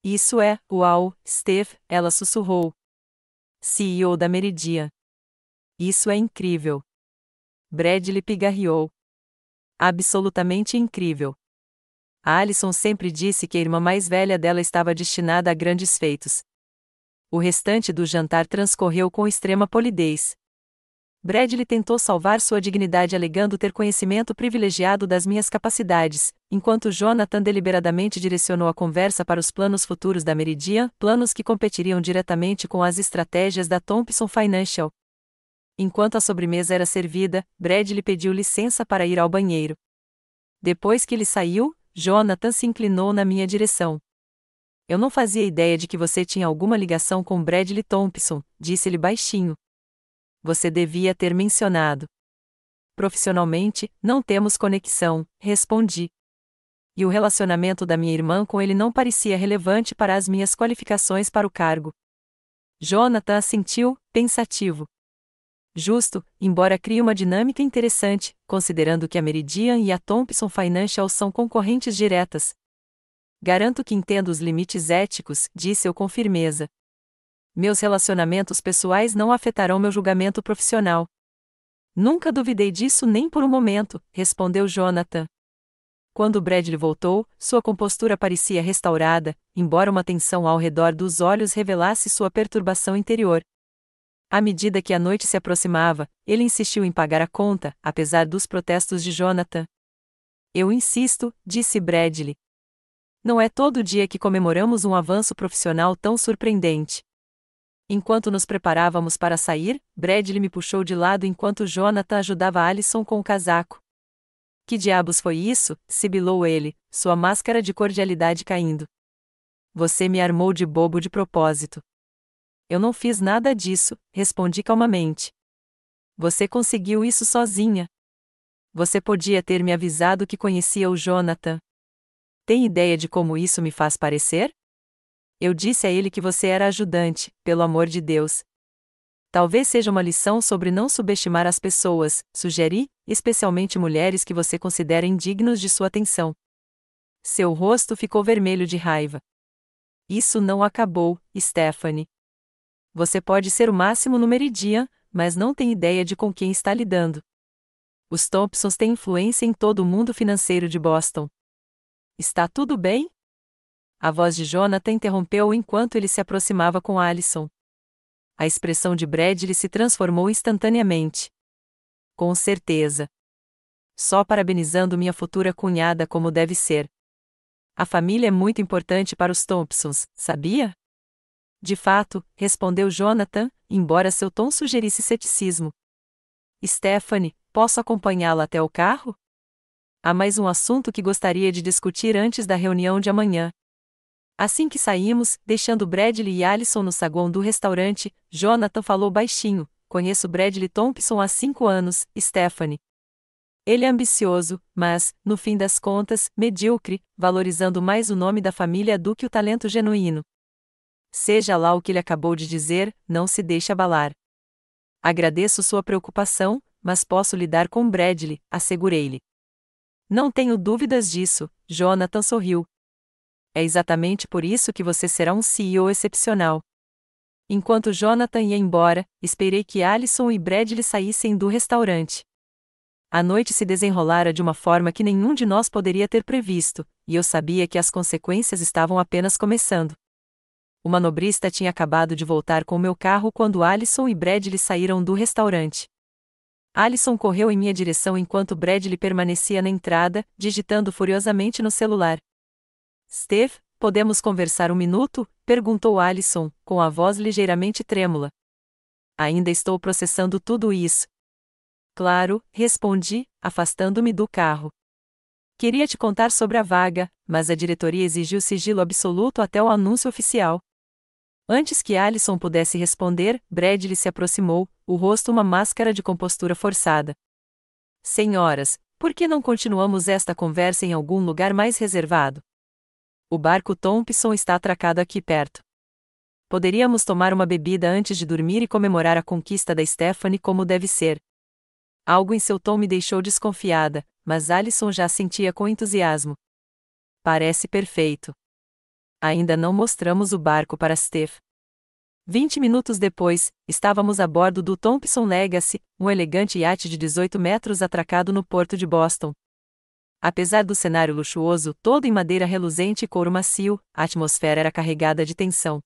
Isso é, uau, Steph, ela sussurrou. CEO da Meridian. Isso é incrível. Bradley pigarreou. Absolutamente incrível. A Alison sempre disse que a irmã mais velha dela estava destinada a grandes feitos. O restante do jantar transcorreu com extrema polidez. Bradley tentou salvar sua dignidade alegando ter conhecimento privilegiado das minhas capacidades, enquanto Jonathan deliberadamente direcionou a conversa para os planos futuros da Meridian, planos que competiriam diretamente com as estratégias da Thompson Financial. Enquanto a sobremesa era servida, Bradley pediu licença para ir ao banheiro. Depois que ele saiu, Jonathan se inclinou na minha direção. Eu não fazia ideia de que você tinha alguma ligação com Bradley Thompson, disse-lhe baixinho. Você devia ter mencionado. Profissionalmente, não temos conexão, respondi. E o relacionamento da minha irmã com ele não parecia relevante para as minhas qualificações para o cargo. Jonathan assentiu, pensativo. Justo, embora crie uma dinâmica interessante, considerando que a Meridian e a Thompson Financial são concorrentes diretas. Garanto que entendo os limites éticos, disse eu com firmeza. Meus relacionamentos pessoais não afetarão meu julgamento profissional. Nunca duvidei disso nem por um momento, respondeu Jonathan. Quando Bradley voltou, sua compostura parecia restaurada, embora uma tensão ao redor dos olhos revelasse sua perturbação interior. À medida que a noite se aproximava, ele insistiu em pagar a conta, apesar dos protestos de Jonathan. Eu insisto, disse Bradley. Não é todo dia que comemoramos um avanço profissional tão surpreendente. Enquanto nos preparávamos para sair, Bradley me puxou de lado enquanto Jonathan ajudava Alison com o casaco. Que diabos foi isso? Sibilou ele, sua máscara de cordialidade caindo. Você me armou de bobo de propósito. Eu não fiz nada disso, respondi calmamente. Você conseguiu isso sozinha. Você podia ter me avisado que conhecia o Jonathan. Tem ideia de como isso me faz parecer? Eu disse a ele que você era ajudante, pelo amor de Deus. Talvez seja uma lição sobre não subestimar as pessoas, sugeri, especialmente mulheres que você considera indignos de sua atenção. Seu rosto ficou vermelho de raiva. Isso não acabou, Stephanie. Você pode ser o máximo no Meridian, mas não tem ideia de com quem está lidando. Os Thompsons têm influência em todo o mundo financeiro de Boston. Está tudo bem? A voz de Jonathan interrompeu enquanto ele se aproximava com Alison. A expressão de Bradley se transformou instantaneamente. Com certeza. Só parabenizando minha futura cunhada como deve ser. A família é muito importante para os Thompsons, sabia? De fato, respondeu Jonathan, embora seu tom sugerisse ceticismo. Stephanie, posso acompanhá-la até o carro? Há mais um assunto que gostaria de discutir antes da reunião de amanhã. Assim que saímos, deixando Bradley e Allison no saguão do restaurante, Jonathan falou baixinho: conheço Bradley Thompson há 5 anos, Stephanie. Ele é ambicioso, mas, no fim das contas, medíocre, valorizando mais o nome da família do que o talento genuíno. Seja lá o que ele acabou de dizer, não se deixe abalar. Agradeço sua preocupação, mas posso lidar com Bradley, assegurei-lhe. Não tenho dúvidas disso, Jonathan sorriu. É exatamente por isso que você será um CEO excepcional. Enquanto Jonathan ia embora, esperei que Allison e Bradley saíssem do restaurante. A noite se desenrolara de uma forma que nenhum de nós poderia ter previsto, e eu sabia que as consequências estavam apenas começando. O manobrista tinha acabado de voltar com o meu carro quando Allison e Bradley saíram do restaurante. Allison correu em minha direção enquanto Bradley permanecia na entrada, digitando furiosamente no celular. Steve, podemos conversar um minuto? Perguntou Allison, com a voz ligeiramente trêmula. Ainda estou processando tudo isso. Claro, respondi, afastando-me do carro. Queria te contar sobre a vaga, mas a diretoria exigiu sigilo absoluto até o anúncio oficial. Antes que Allison pudesse responder, Bradley se aproximou, o rosto uma máscara de compostura forçada. Senhoras, por que não continuamos esta conversa em algum lugar mais reservado? O barco Thompson está atracado aqui perto. Poderíamos tomar uma bebida antes de dormir e comemorar a conquista da Stephanie como deve ser. Algo em seu tom me deixou desconfiada, mas Allison já sentia com entusiasmo. Parece perfeito. Ainda não mostramos o barco para Steve. 20 minutos depois, estávamos a bordo do Thompson Legacy, um elegante iate de 18 metros atracado no porto de Boston. Apesar do cenário luxuoso, todo em madeira reluzente e couro macio, a atmosfera era carregada de tensão.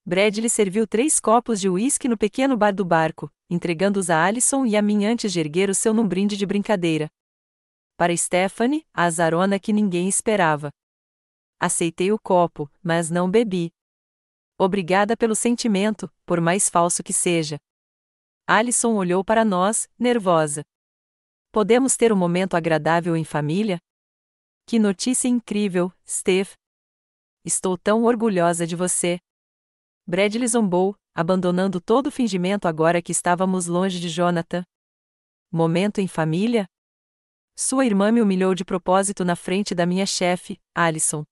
Bradley serviu 3 copos de uísque no pequeno bar do barco, entregando-os a Allison e a mim antes de erguer o seu num brinde de brincadeira. Para Stephanie, a azarona que ninguém esperava. Aceitei o copo, mas não bebi. Obrigada pelo sentimento, por mais falso que seja. Allison olhou para nós, nervosa. Podemos ter um momento agradável em família? Que notícia incrível, Steve. Estou tão orgulhosa de você. Bradley zombou, abandonando todo o fingimento agora que estávamos longe de Jonathan. Momento em família? Sua irmã me humilhou de propósito na frente da minha chefe, Allison.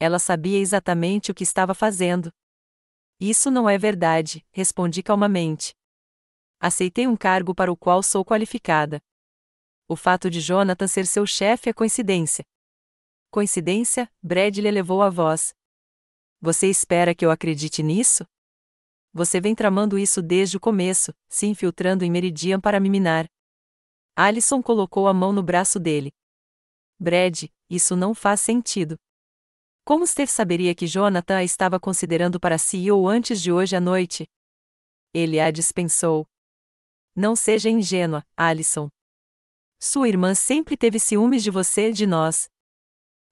Ela sabia exatamente o que estava fazendo. Isso não é verdade, respondi calmamente. Aceitei um cargo para o qual sou qualificada. O fato de Jonathan ser seu chefe é coincidência. Coincidência? Bradley elevou a voz. Você espera que eu acredite nisso? Você vem tramando isso desde o começo, se infiltrando em Meridian para me minar. Allison colocou a mão no braço dele. Brad, isso não faz sentido. Como Steve saberia que Jonathan a estava considerando para CEO antes de hoje à noite? Ele a dispensou. Não seja ingênua, Allison. Sua irmã sempre teve ciúmes de você e de nós.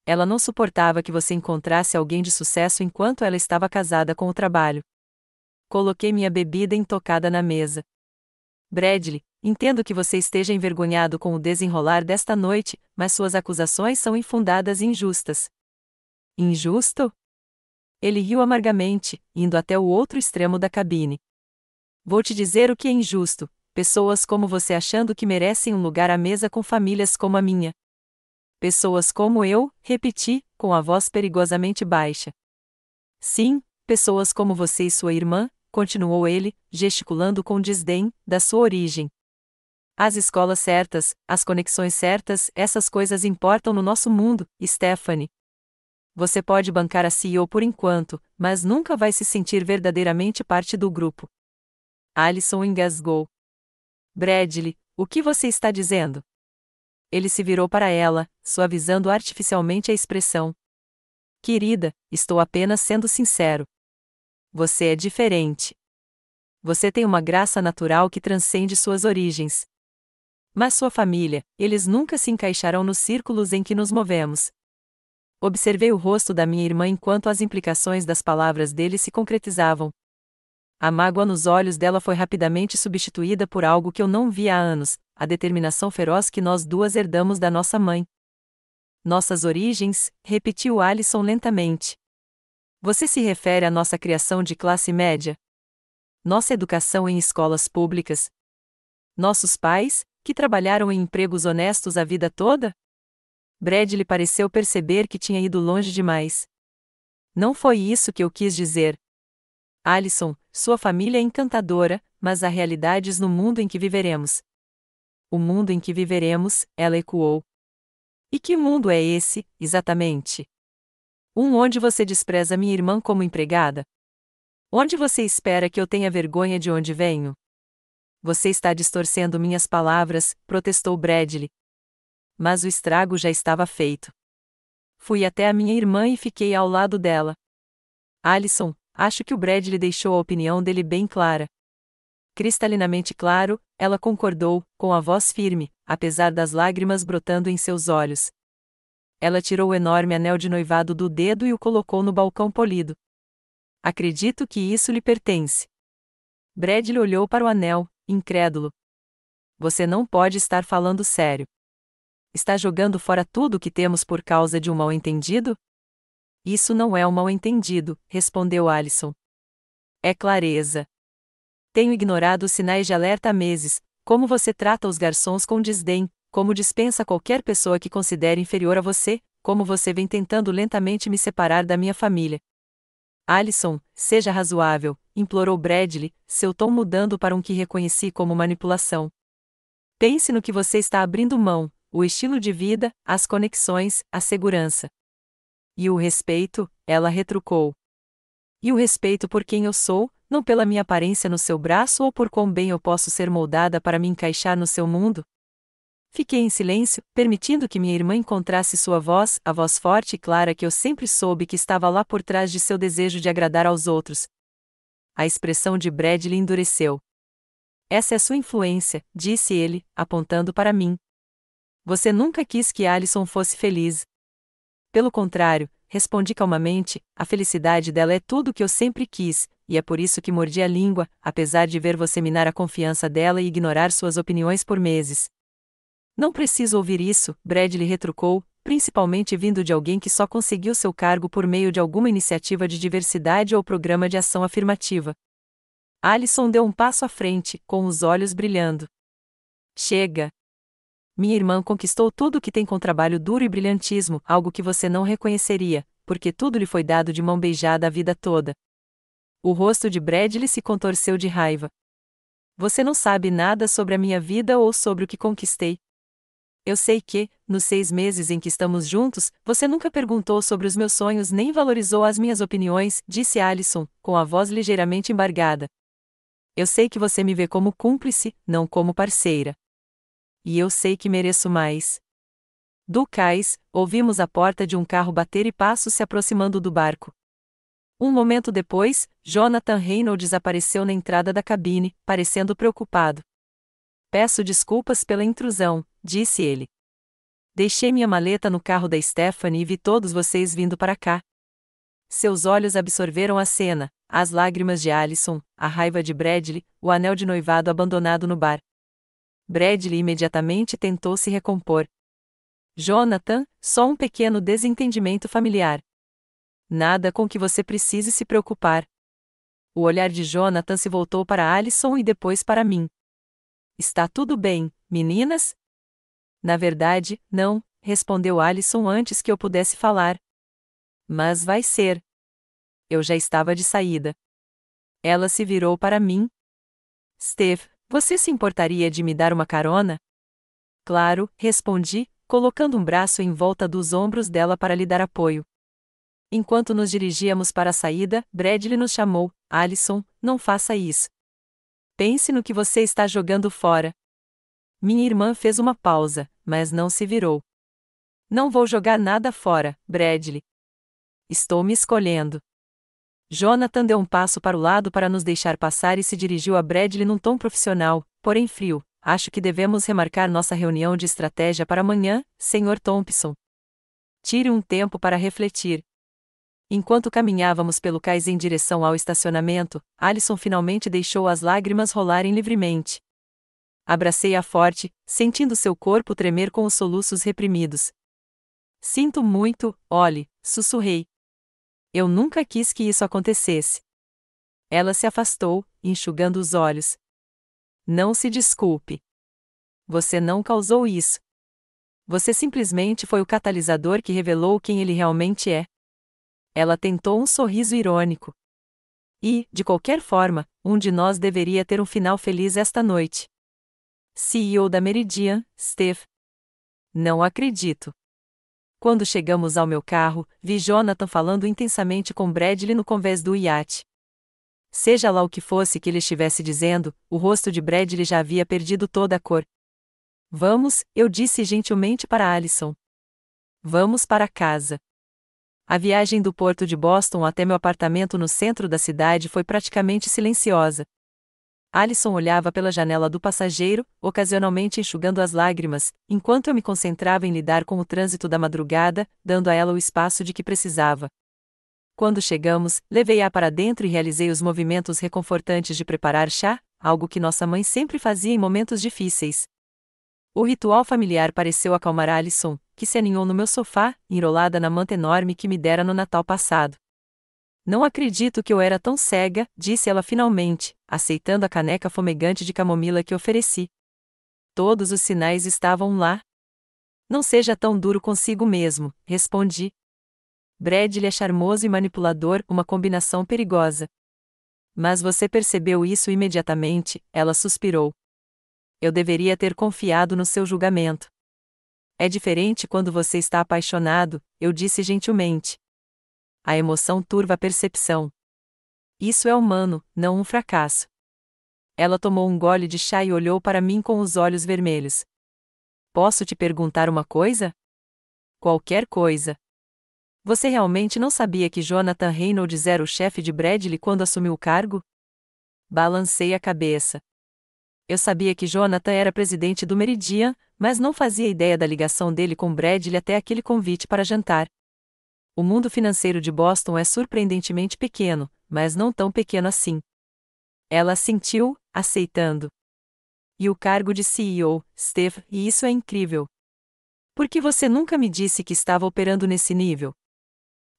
Ela não suportava que você encontrasse alguém de sucesso enquanto ela estava casada com o trabalho. Coloquei minha bebida intocada na mesa. Bradley, entendo que você esteja envergonhado com o desenrolar desta noite, mas suas acusações são infundadas e injustas. Injusto? Ele riu amargamente, indo até o outro extremo da cabine. Vou te dizer o que é injusto: pessoas como você achando que merecem um lugar à mesa com famílias como a minha. Pessoas como eu, repeti, com a voz perigosamente baixa. Sim, pessoas como você e sua irmã, continuou ele, gesticulando com desdém, da sua origem. As escolas certas, as conexões certas, essas coisas importam no nosso mundo, Stephanie. Você pode bancar a CEO por enquanto, mas nunca vai se sentir verdadeiramente parte do grupo. Allison engasgou. Bradley, o que você está dizendo? Ele se virou para ela, suavizando artificialmente a expressão. Querida, estou apenas sendo sincero. Você é diferente. Você tem uma graça natural que transcende suas origens. Mas sua família, eles nunca se encaixarão nos círculos em que nos movemos. Observei o rosto da minha irmã enquanto as implicações das palavras dele se concretizavam. A mágoa nos olhos dela foi rapidamente substituída por algo que eu não via há anos: a determinação feroz que nós duas herdamos da nossa mãe. Nossas origens, repetiu Alison lentamente. Você se refere à nossa criação de classe média? Nossa educação em escolas públicas? Nossos pais, que trabalharam em empregos honestos a vida toda? Bradley pareceu perceber que tinha ido longe demais. Não foi isso que eu quis dizer. Alison, sua família é encantadora, mas há realidades no mundo em que viveremos. O mundo em que viveremos, ela ecoou. E que mundo é esse, exatamente? Um onde você despreza minha irmã como empregada? Onde você espera que eu tenha vergonha de onde venho? Você está distorcendo minhas palavras, protestou Bradley. Mas o estrago já estava feito. Fui até a minha irmã e fiquei ao lado dela. Alison, acho que o Bradley deixou a opinião dele bem clara. Cristalinamente claro, ela concordou, com a voz firme, apesar das lágrimas brotando em seus olhos. Ela tirou o enorme anel de noivado do dedo e o colocou no balcão polido. Acredito que isso lhe pertence. Bradley olhou para o anel, incrédulo. Você não pode estar falando sério. Está jogando fora tudo o que temos por causa de um mal-entendido? Isso não é um mal-entendido, respondeu Alison. É clareza. Tenho ignorado os sinais de alerta há meses, como você trata os garçons com desdém, como dispensa qualquer pessoa que considere inferior a você, como você vem tentando lentamente me separar da minha família. Alison, seja razoável, implorou Bradley, seu tom mudando para um que reconheci como manipulação. Pense no que você está abrindo mão: o estilo de vida, as conexões, a segurança. E o respeito, ela retrucou. E o respeito por quem eu sou, não pela minha aparência no seu braço ou por quão bem eu posso ser moldada para me encaixar no seu mundo? Fiquei em silêncio, permitindo que minha irmã encontrasse sua voz, a voz forte e clara que eu sempre soube que estava lá por trás de seu desejo de agradar aos outros. A expressão de Bradley endureceu. Essa é sua influência, disse ele, apontando para mim. Você nunca quis que Alison fosse feliz. Pelo contrário, respondi calmamente, a felicidade dela é tudo o que eu sempre quis, e é por isso que mordi a língua, apesar de ver você minar a confiança dela e ignorar suas opiniões por meses. Não preciso ouvir isso, Bradley retrucou, principalmente vindo de alguém que só conseguiu seu cargo por meio de alguma iniciativa de diversidade ou programa de ação afirmativa. Alison deu um passo à frente, com os olhos brilhando. Chega! Minha irmã conquistou tudo o que tem com trabalho duro e brilhantismo, algo que você não reconheceria, porque tudo lhe foi dado de mão beijada a vida toda. O rosto de Bradley se contorceu de raiva. Você não sabe nada sobre a minha vida ou sobre o que conquistei. Eu sei que, nos 6 meses em que estamos juntos, você nunca perguntou sobre os meus sonhos nem valorizou as minhas opiniões, disse Alison, com a voz ligeiramente embargada. Eu sei que você me vê como cúmplice, não como parceira. E eu sei que mereço mais. Do cais, ouvimos a porta de um carro bater e passos se aproximando do barco. Um momento depois, Jonathan Reynolds apareceu na entrada da cabine, parecendo preocupado. Peço desculpas pela intrusão, disse ele. Deixei minha maleta no carro da Stephanie e vi todos vocês vindo para cá. Seus olhos absorveram a cena, as lágrimas de Alison, a raiva de Bradley, o anel de noivado abandonado no bar. Bradley imediatamente tentou se recompor. Jonathan, só um pequeno desentendimento familiar. Nada com que você precise se preocupar. O olhar de Jonathan se voltou para Alison e depois para mim. Está tudo bem, meninas? Na verdade, não, respondeu Alison antes que eu pudesse falar. Mas vai ser. Eu já estava de saída. Ela se virou para mim. Steph, você se importaria de me dar uma carona? Claro, respondi, colocando um braço em volta dos ombros dela para lhe dar apoio. Enquanto nos dirigíamos para a saída, Bradley nos chamou. Alison, não faça isso. Pense no que você está jogando fora. Minha irmã fez uma pausa, mas não se virou. Não vou jogar nada fora, Bradley. Estou me escolhendo. Jonathan deu um passo para o lado para nos deixar passar e se dirigiu a Bradley num tom profissional, porém frio. Acho que devemos remarcar nossa reunião de estratégia para amanhã, Sr. Thompson. Tire um tempo para refletir. Enquanto caminhávamos pelo cais em direção ao estacionamento, Alison finalmente deixou as lágrimas rolarem livremente. Abracei-a forte, sentindo seu corpo tremer com os soluços reprimidos. Sinto muito, Ollie, sussurrei. Eu nunca quis que isso acontecesse. Ela se afastou, enxugando os olhos. Não se desculpe. Você não causou isso. Você simplesmente foi o catalisador que revelou quem ele realmente é. Ela tentou um sorriso irônico. E, de qualquer forma, um de nós deveria ter um final feliz esta noite. CEO da Meridian, Steve. Não acredito. Quando chegamos ao meu carro, vi Jonathan falando intensamente com Bradley no convés do iate. Seja lá o que fosse que ele estivesse dizendo, o rosto de Bradley já havia perdido toda a cor. Vamos, eu disse gentilmente para Alison. Vamos para casa. A viagem do porto de Boston até meu apartamento no centro da cidade foi praticamente silenciosa. Alison olhava pela janela do passageiro, ocasionalmente enxugando as lágrimas, enquanto eu me concentrava em lidar com o trânsito da madrugada, dando a ela o espaço de que precisava. Quando chegamos, levei-a para dentro e realizei os movimentos reconfortantes de preparar chá, algo que nossa mãe sempre fazia em momentos difíceis. O ritual familiar pareceu acalmar Alison, que se aninhou no meu sofá, enrolada na manta enorme que me dera no Natal passado. Não acredito que eu era tão cega, disse ela finalmente, aceitando a caneca fumegante de camomila que ofereci. Todos os sinais estavam lá. Não seja tão duro consigo mesmo, respondi. Bradley é charmoso e manipulador, uma combinação perigosa. Mas você percebeu isso imediatamente, ela suspirou. Eu deveria ter confiado no seu julgamento. É diferente quando você está apaixonado, eu disse gentilmente. A emoção turva a percepção. Isso é humano, não um fracasso. Ela tomou um gole de chá e olhou para mim com os olhos vermelhos. Posso te perguntar uma coisa? Qualquer coisa. Você realmente não sabia que Jonathan Reynolds era o chefe de Bradley quando assumiu o cargo? Balancei a cabeça. Eu sabia que Jonathan era presidente do Meridian, mas não fazia ideia da ligação dele com Bradley até aquele convite para jantar. O mundo financeiro de Boston é surpreendentemente pequeno, mas não tão pequeno assim. Ela assentiu, aceitando. E o cargo de CEO, Steve, e isso é incrível. Por que você nunca me disse que estava operando nesse nível?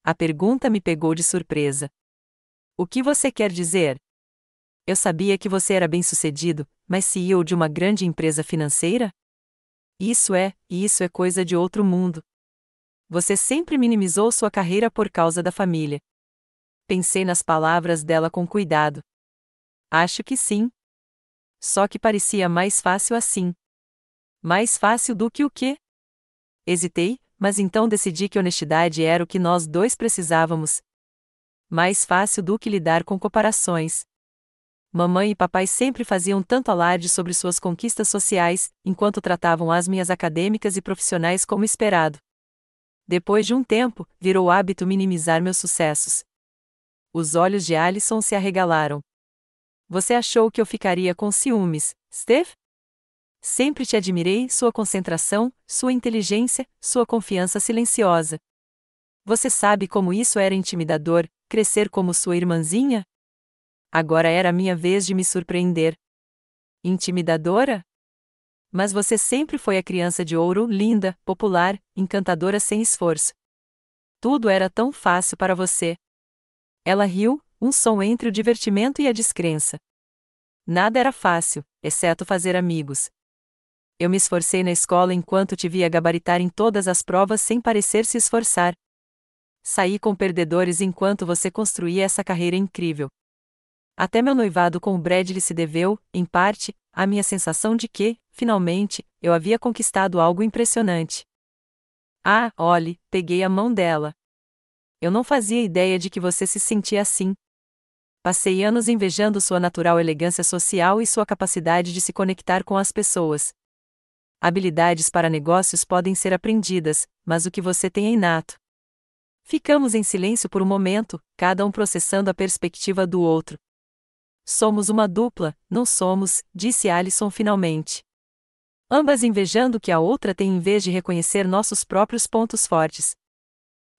A pergunta me pegou de surpresa. O que você quer dizer? Eu sabia que você era bem-sucedido, mas CEO de uma grande empresa financeira? Isso é coisa de outro mundo. Você sempre minimizou sua carreira por causa da família. Pensei nas palavras dela com cuidado. Acho que sim. Só que parecia mais fácil assim. Mais fácil do que o quê? Hesitei, mas então decidi que honestidade era o que nós dois precisávamos. Mais fácil do que lidar com comparações. Mamãe e papai sempre faziam tanto alarde sobre suas conquistas sociais, enquanto tratavam as minhas acadêmicas e profissionais como esperado. Depois de um tempo, virou hábito minimizar meus sucessos. Os olhos de Alison se arregalaram. Você achou que eu ficaria com ciúmes, Steve? Sempre te admirei, sua concentração, sua inteligência, sua confiança silenciosa. Você sabe como isso era intimidador, crescer como sua irmãzinha? Agora era a minha vez de me surpreender. Intimidadora? Mas você sempre foi a criança de ouro, linda, popular, encantadora sem esforço. Tudo era tão fácil para você. Ela riu, um som entre o divertimento e a descrença. Nada era fácil, exceto fazer amigos. Eu me esforcei na escola enquanto te via gabaritar em todas as provas sem parecer se esforçar. Saí com perdedores enquanto você construía essa carreira incrível. Até meu noivado com o Bradley se deveu, em parte, à minha sensação de que, finalmente, eu havia conquistado algo impressionante. Ah, Ollie, peguei a mão dela. Eu não fazia ideia de que você se sentia assim. Passei anos invejando sua natural elegância social e sua capacidade de se conectar com as pessoas. Habilidades para negócios podem ser aprendidas, mas o que você tem é inato. Ficamos em silêncio por um momento, cada um processando a perspectiva do outro. Somos uma dupla, não somos, disse Alison finalmente. Ambas invejando o que a outra tem em vez de reconhecer nossos próprios pontos fortes.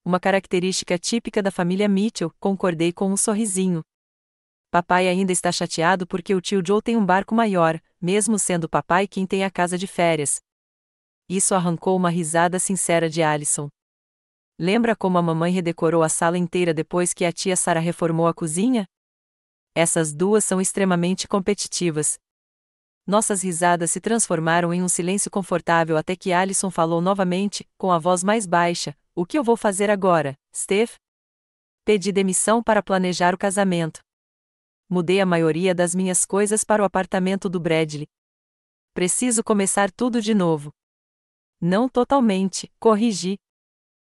Uma característica típica da família Mitchell, concordei com um sorrisinho. Papai ainda está chateado porque o tio Joe tem um barco maior, mesmo sendo papai quem tem a casa de férias. Isso arrancou uma risada sincera de Allison. Lembra como a mamãe redecorou a sala inteira depois que a tia Sarah reformou a cozinha? Essas duas são extremamente competitivas. Nossas risadas se transformaram em um silêncio confortável até que Allison falou novamente, com a voz mais baixa: "O que eu vou fazer agora, Steph?" Pedi demissão para planejar o casamento. Mudei a maioria das minhas coisas para o apartamento do Bradley. Preciso começar tudo de novo. Não totalmente, corrigi.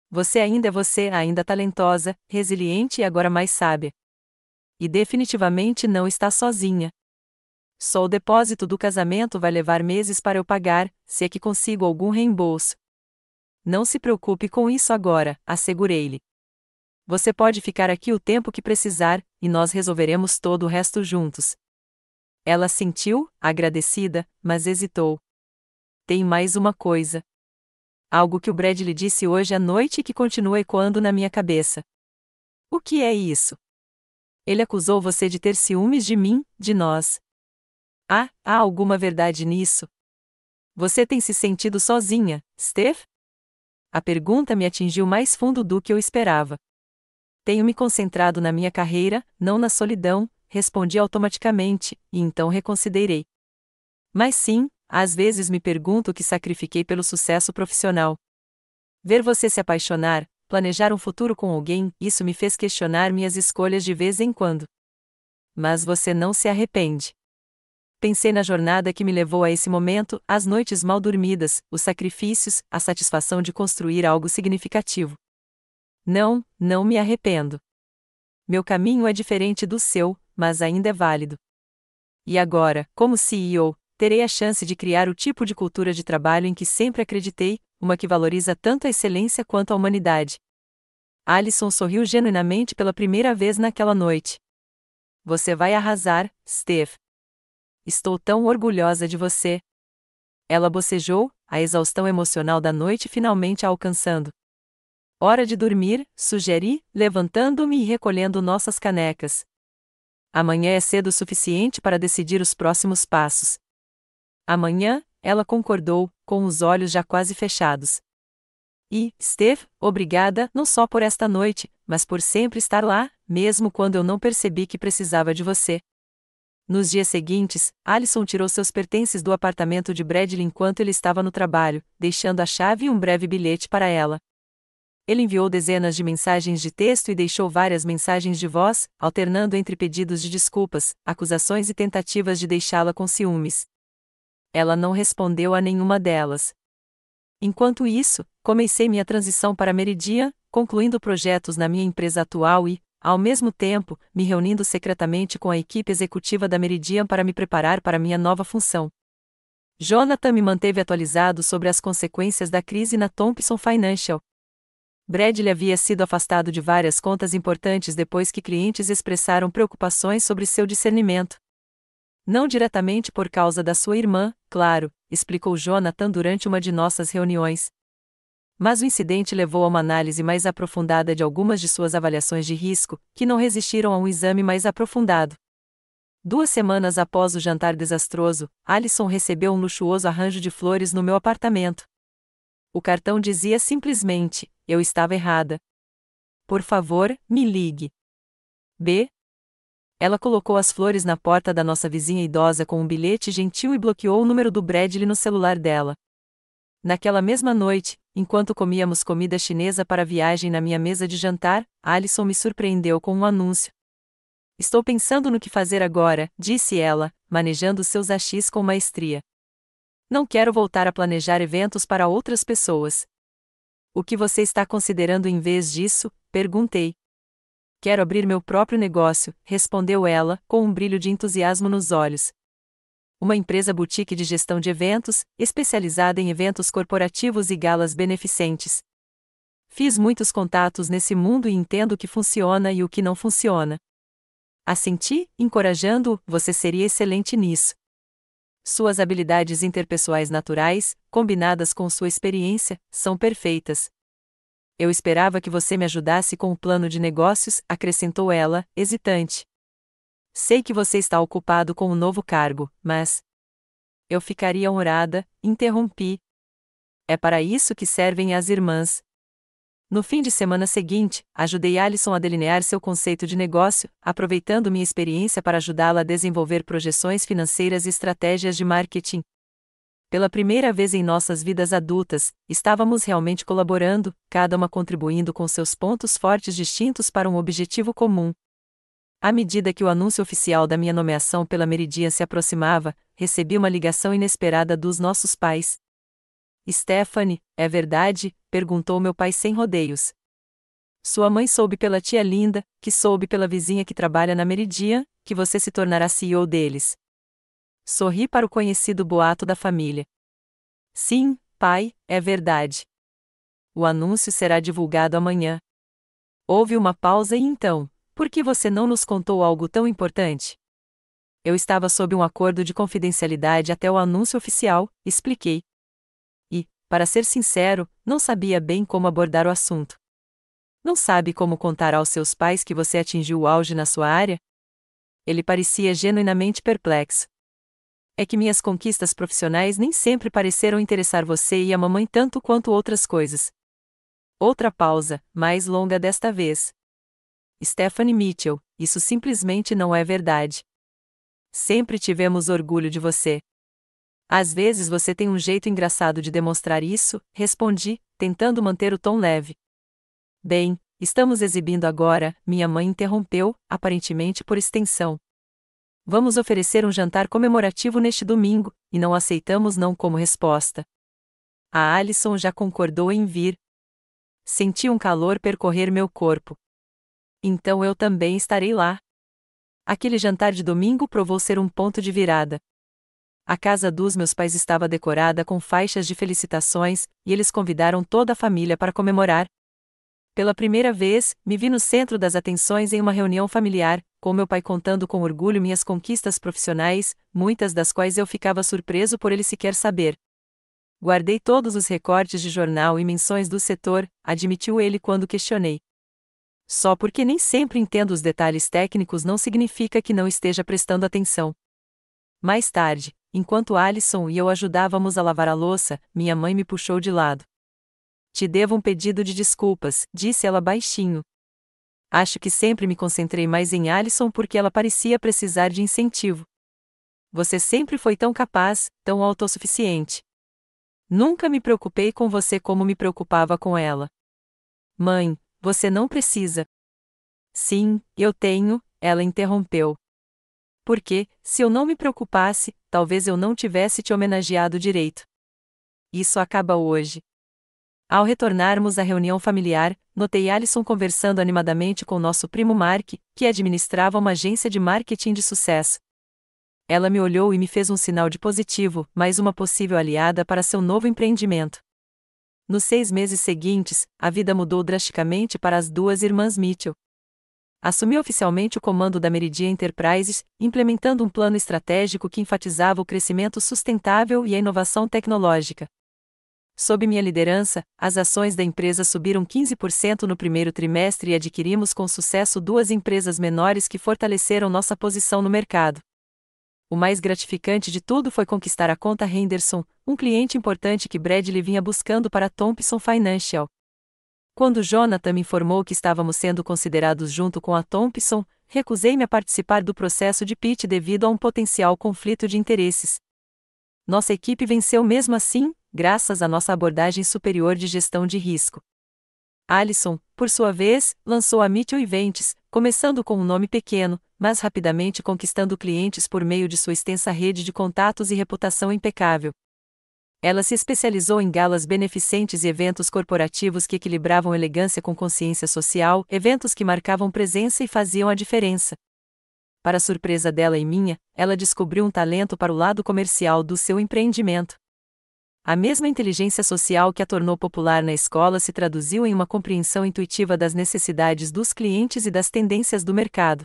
Você ainda é você, ainda talentosa, resiliente e agora mais sábia. E definitivamente não está sozinha. Só o depósito do casamento vai levar meses para eu pagar, se é que consigo algum reembolso. Não se preocupe com isso agora, assegurei-lhe. Você pode ficar aqui o tempo que precisar, e nós resolveremos todo o resto juntos. Ela assentiu, agradecida, mas hesitou. Tem mais uma coisa. Algo que o Bradley disse hoje à noite e que continua ecoando na minha cabeça. O que é isso? Ele acusou você de ter ciúmes de mim, de nós. Há alguma verdade nisso? Você tem se sentido sozinha, Steph? A pergunta me atingiu mais fundo do que eu esperava. Tenho me concentrado na minha carreira, não na solidão, respondi automaticamente, e então reconsiderei. Mas sim, às vezes me pergunto o que sacrifiquei pelo sucesso profissional. Ver você se apaixonar, planejar um futuro com alguém, isso me fez questionar minhas escolhas de vez em quando. Mas você não se arrepende. Pensei na jornada que me levou a esse momento, as noites mal dormidas, os sacrifícios, a satisfação de construir algo significativo. Não me arrependo. Meu caminho é diferente do seu, mas ainda é válido. E agora, como CEO, terei a chance de criar o tipo de cultura de trabalho em que sempre acreditei, uma que valoriza tanto a excelência quanto a humanidade. Allison sorriu genuinamente pela primeira vez naquela noite. Você vai arrasar, Steph. Estou tão orgulhosa de você. Ela bocejou, a exaustão emocional da noite finalmente a alcançando. Hora de dormir, sugeri, levantando-me e recolhendo nossas canecas. Amanhã é cedo o suficiente para decidir os próximos passos. Amanhã, ela concordou, com os olhos já quase fechados. E, Steph, obrigada não só por esta noite, mas por sempre estar lá, mesmo quando eu não percebi que precisava de você. Nos dias seguintes, Allison tirou seus pertences do apartamento de Bradley enquanto ele estava no trabalho, deixando a chave e um breve bilhete para ela. Ele enviou dezenas de mensagens de texto e deixou várias mensagens de voz, alternando entre pedidos de desculpas, acusações e tentativas de deixá-la com ciúmes. Ela não respondeu a nenhuma delas. Enquanto isso, comecei minha transição para Meridian, concluindo projetos na minha empresa atual e, ao mesmo tempo, me reunindo secretamente com a equipe executiva da Meridian para me preparar para minha nova função. Jonathan me manteve atualizado sobre as consequências da crise na Thompson Financial. Bradley havia sido afastado de várias contas importantes depois que clientes expressaram preocupações sobre seu discernimento. Não diretamente por causa da sua irmã, claro, explicou Jonathan durante uma de nossas reuniões. Mas o incidente levou a uma análise mais aprofundada de algumas de suas avaliações de risco, que não resistiram a um exame mais aprofundado. 2 semanas após o jantar desastroso, Allison recebeu um luxuoso arranjo de flores no meu apartamento. O cartão dizia simplesmente: eu estava errada. Por favor, me ligue. B. Ela colocou as flores na porta da nossa vizinha idosa com um bilhete gentil e bloqueou o número do Bradley no celular dela. Naquela mesma noite, enquanto comíamos comida chinesa para a viagem na minha mesa de jantar, Allison me surpreendeu com um anúncio. Estou pensando no que fazer agora, disse ela, manejando seus achis com maestria. Não quero voltar a planejar eventos para outras pessoas. O que você está considerando em vez disso? Perguntei. Quero abrir meu próprio negócio, respondeu ela, com um brilho de entusiasmo nos olhos. Uma empresa boutique de gestão de eventos, especializada em eventos corporativos e galas beneficentes. Fiz muitos contatos nesse mundo e entendo o que funciona e o que não funciona. Assenti, encorajando-o, você seria excelente nisso. Suas habilidades interpessoais naturais, combinadas com sua experiência, são perfeitas. Eu esperava que você me ajudasse com o plano de negócios, acrescentou ela, hesitante. Sei que você está ocupado com um novo cargo, mas... Eu ficaria honrada, interrompi. É para isso que servem as irmãs. No fim de semana seguinte, ajudei Alison a delinear seu conceito de negócio, aproveitando minha experiência para ajudá-la a desenvolver projeções financeiras e estratégias de marketing. Pela primeira vez em nossas vidas adultas, estávamos realmente colaborando, cada uma contribuindo com seus pontos fortes distintos para um objetivo comum. À medida que o anúncio oficial da minha nomeação pela Meridian se aproximava, recebi uma ligação inesperada dos nossos pais. Stephanie, é verdade? Perguntou meu pai sem rodeios. Sua mãe soube pela tia Linda, que soube pela vizinha que trabalha na Meridian, que você se tornará CEO deles. Sorri para o conhecido boato da família. Sim, pai, é verdade. O anúncio será divulgado amanhã. Houve uma pausa e então, por que você não nos contou algo tão importante? Eu estava sob um acordo de confidencialidade até o anúncio oficial, expliquei. E, para ser sincero, não sabia bem como abordar o assunto. Não sabe como contar aos seus pais que você atingiu o auge na sua área? Ele parecia genuinamente perplexo. É que minhas conquistas profissionais nem sempre pareceram interessar você e a mamãe tanto quanto outras coisas. Outra pausa, mais longa desta vez. Stephanie Mitchell, isso simplesmente não é verdade. Sempre tivemos orgulho de você. Às vezes você tem um jeito engraçado de demonstrar isso, respondi, tentando manter o tom leve. Bem, estamos exibindo agora, minha mãe interrompeu, aparentemente por extensão. Vamos oferecer um jantar comemorativo neste domingo, e não aceitamos não como resposta. A Alison já concordou em vir. Senti um calor percorrer meu corpo. Então eu também estarei lá. Aquele jantar de domingo provou ser um ponto de virada. A casa dos meus pais estava decorada com faixas de felicitações, e eles convidaram toda a família para comemorar. Pela primeira vez, me vi no centro das atenções em uma reunião familiar, com meu pai contando com orgulho minhas conquistas profissionais, muitas das quais eu ficava surpreso por ele sequer saber. Guardei todos os recortes de jornal e menções do setor, admitiu ele quando questionei. Só porque nem sempre entendo os detalhes técnicos não significa que não esteja prestando atenção. Mais tarde, enquanto Alison e eu ajudávamos a lavar a louça, minha mãe me puxou de lado. Te devo um pedido de desculpas, disse ela baixinho. Acho que sempre me concentrei mais em Alison porque ela parecia precisar de incentivo. Você sempre foi tão capaz, tão autossuficiente. Nunca me preocupei com você como me preocupava com ela. Mãe, você não precisa. Sim, eu tenho, ela interrompeu. Porque, se eu não me preocupasse, talvez eu não tivesse te homenageado direito. Isso acaba hoje. Ao retornarmos à reunião familiar, notei Alison conversando animadamente com nosso primo Mark, que administrava uma agência de marketing de sucesso. Ela me olhou e me fez um sinal de positivo, mais uma possível aliada para seu novo empreendimento. Nos 6 meses seguintes, a vida mudou drasticamente para as duas irmãs Mitchell. Assumi oficialmente o comando da Meridian Enterprises, implementando um plano estratégico que enfatizava o crescimento sustentável e a inovação tecnológica. Sob minha liderança, as ações da empresa subiram 15% no primeiro trimestre e adquirimos com sucesso 2 empresas menores que fortaleceram nossa posição no mercado. O mais gratificante de tudo foi conquistar a conta Henderson, um cliente importante que Bradley vinha buscando para Thompson Financial. Quando Jonathan me informou que estávamos sendo considerados junto com a Thompson, recusei-me a participar do processo de pitch devido a um potencial conflito de interesses. Nossa equipe venceu mesmo assim, graças à nossa abordagem superior de gestão de risco. Alison, por sua vez, lançou a Mitchell Events, começando com um nome pequeno, mas rapidamente conquistando clientes por meio de sua extensa rede de contatos e reputação impecável. Ela se especializou em galas beneficentes e eventos corporativos que equilibravam elegância com consciência social, eventos que marcavam presença e faziam a diferença. Para surpresa dela e minha, ela descobriu um talento para o lado comercial do seu empreendimento. A mesma inteligência social que a tornou popular na escola se traduziu em uma compreensão intuitiva das necessidades dos clientes e das tendências do mercado.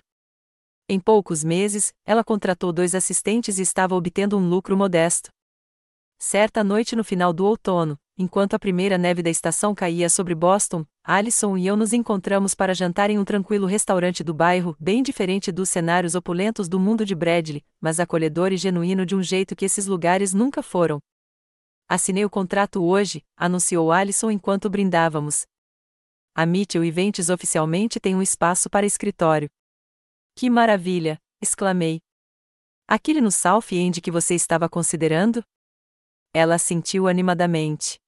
Em poucos meses, ela contratou 2 assistentes e estava obtendo um lucro modesto. Certa noite no final do outono, enquanto a primeira neve da estação caía sobre Boston, Alison e eu nos encontramos para jantar em um tranquilo restaurante do bairro, bem diferente dos cenários opulentos do mundo de Bradley, mas acolhedor e genuíno de um jeito que esses lugares nunca foram. Assinei o contrato hoje, anunciou Alison enquanto brindávamos. A Mitchell Events oficialmente tem um espaço para escritório. Que maravilha! Exclamei. Aquele no South End que você estava considerando? Ela assentiu animadamente.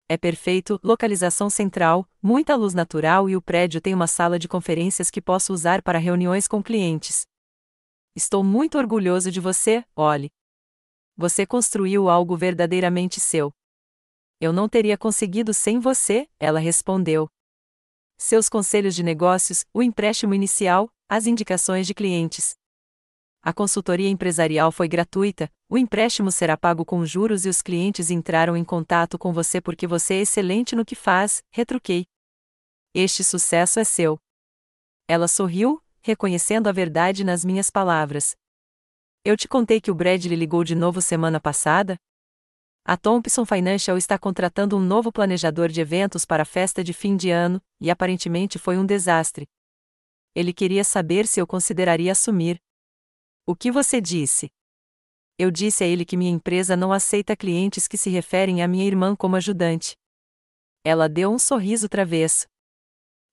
É perfeito, localização central, muita luz natural e o prédio tem uma sala de conferências que posso usar para reuniões com clientes. Estou muito orgulhoso de você, Ollie. Você construiu algo verdadeiramente seu. Eu não teria conseguido sem você, ela respondeu. Seus conselhos de negócios, o empréstimo inicial, as indicações de clientes. A consultoria empresarial foi gratuita, o empréstimo será pago com juros e os clientes entraram em contato com você porque você é excelente no que faz, retruquei. Este sucesso é seu. Ela sorriu, reconhecendo a verdade nas minhas palavras. Eu te contei que o Bradley ligou de novo semana passada? A Thompson Financial está contratando um novo planejador de eventos para a festa de fim de ano, e aparentemente foi um desastre. Ele queria saber se eu consideraria assumir. O que você disse? Eu disse a ele que minha empresa não aceita clientes que se referem à minha irmã como ajudante. Ela deu um sorriso travesso.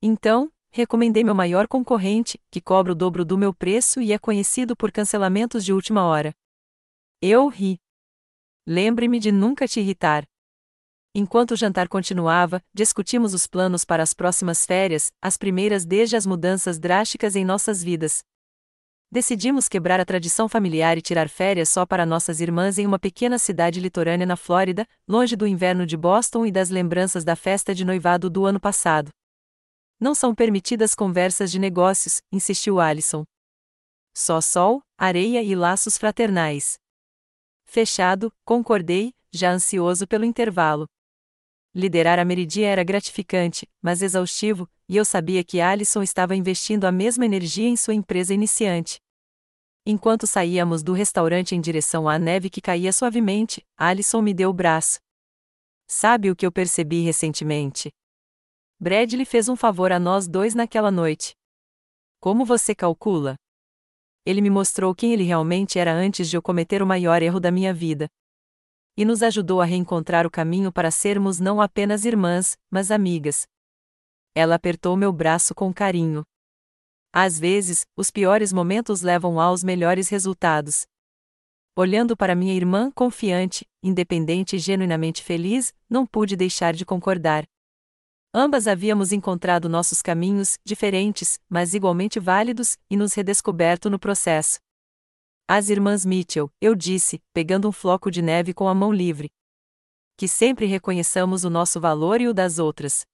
Então, recomendei meu maior concorrente, que cobra o dobro do meu preço e é conhecido por cancelamentos de última hora. Eu ri. Lembre-me de nunca te irritar. Enquanto o jantar continuava, discutimos os planos para as próximas férias, as primeiras desde as mudanças drásticas em nossas vidas. Decidimos quebrar a tradição familiar e tirar férias só para nossas irmãs em uma pequena cidade litorânea na Flórida, longe do inverno de Boston e das lembranças da festa de noivado do ano passado. Não são permitidas conversas de negócios, insistiu Alison. Só sol, areia e laços fraternais. Fechado, concordei, já ansioso pelo intervalo. Liderar a Meridia era gratificante, mas exaustivo, e eu sabia que Alison estava investindo a mesma energia em sua empresa iniciante. Enquanto saíamos do restaurante em direção à neve que caía suavemente, Alison me deu o braço. Sabe o que eu percebi recentemente? Bradley fez um favor a nós dois naquela noite. Como você calcula? Ele me mostrou quem ele realmente era antes de eu cometer o maior erro da minha vida. E nos ajudou a reencontrar o caminho para sermos não apenas irmãs, mas amigas. Ela apertou meu braço com carinho. Às vezes, os piores momentos levam aos melhores resultados. Olhando para minha irmã confiante, independente e genuinamente feliz, não pude deixar de concordar. Ambas havíamos encontrado nossos caminhos, diferentes, mas igualmente válidos, e nos redescoberto no processo. As irmãs Mitchell, eu disse, pegando um floco de neve com a mão livre. Que sempre reconheçamos o nosso valor e o das outras.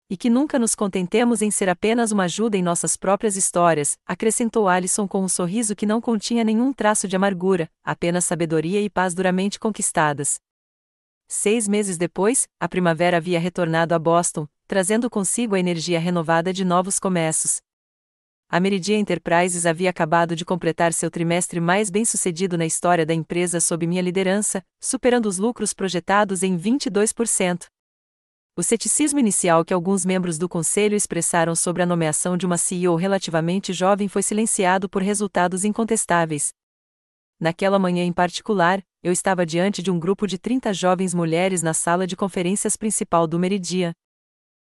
E que nunca nos contentemos em ser apenas uma ajuda em nossas próprias histórias, acrescentou Alison com um sorriso que não continha nenhum traço de amargura, apenas sabedoria e paz duramente conquistadas. 6 meses depois, a primavera havia retornado a Boston, trazendo consigo a energia renovada de novos começos. A Meridia Enterprises havia acabado de completar seu trimestre mais bem-sucedido na história da empresa sob minha liderança, superando os lucros projetados em 22%. O ceticismo inicial que alguns membros do conselho expressaram sobre a nomeação de uma CEO relativamente jovem foi silenciado por resultados incontestáveis. Naquela manhã em particular, eu estava diante de um grupo de 30 jovens mulheres na sala de conferências principal do Meridia.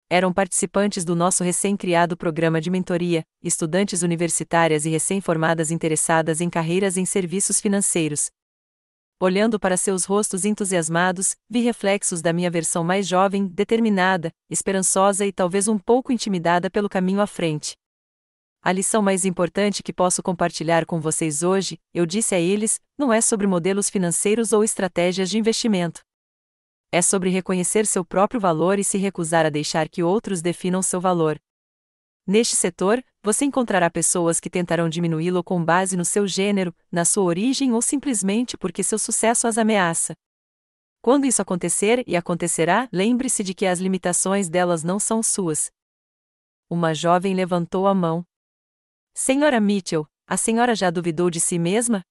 Eram participantes do nosso recém-criado programa de mentoria, estudantes universitárias e recém-formadas interessadas em carreiras em serviços financeiros. Olhando para seus rostos entusiasmados, vi reflexos da minha versão mais jovem, determinada, esperançosa e talvez um pouco intimidada pelo caminho à frente. A lição mais importante que posso compartilhar com vocês hoje, eu disse a eles, não é sobre modelos financeiros ou estratégias de investimento. É sobre reconhecer seu próprio valor e se recusar a deixar que outros definam seu valor. Neste setor, você encontrará pessoas que tentarão diminuí-lo com base no seu gênero, na sua origem ou simplesmente porque seu sucesso as ameaça. Quando isso acontecer e acontecerá, lembre-se de que as limitações delas não são suas. Uma jovem levantou a mão. Senhora Mitchell, a senhora já duvidou de si mesma?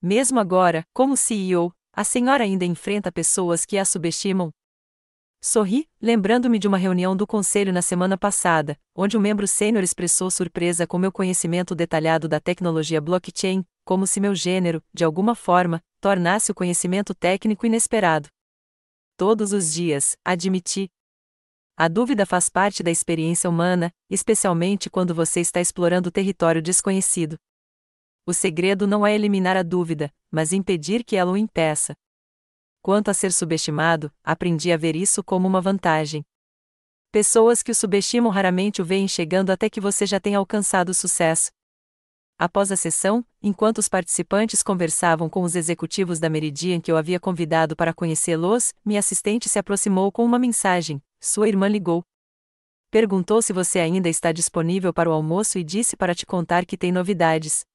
Mesmo agora, como CEO, A senhora ainda enfrenta pessoas que a subestimam? Sorri, lembrando-me de uma reunião do conselho na semana passada, onde um membro sênior expressou surpresa com meu conhecimento detalhado da tecnologia blockchain, como se meu gênero, de alguma forma, tornasse o conhecimento técnico inesperado. Todos os dias, admiti. A dúvida faz parte da experiência humana, especialmente quando você está explorando território desconhecido. O segredo não é eliminar a dúvida, mas impedir que ela o impeça. Quanto a ser subestimado, aprendi a ver isso como uma vantagem. Pessoas que o subestimam raramente o veem chegando até que você já tenha alcançado sucesso. Após a sessão, enquanto os participantes conversavam com os executivos da Meridian que eu havia convidado para conhecê-los, minha assistente se aproximou com uma mensagem: sua irmã ligou. Perguntou se você ainda está disponível para o almoço e disse para te contar que tem novidades.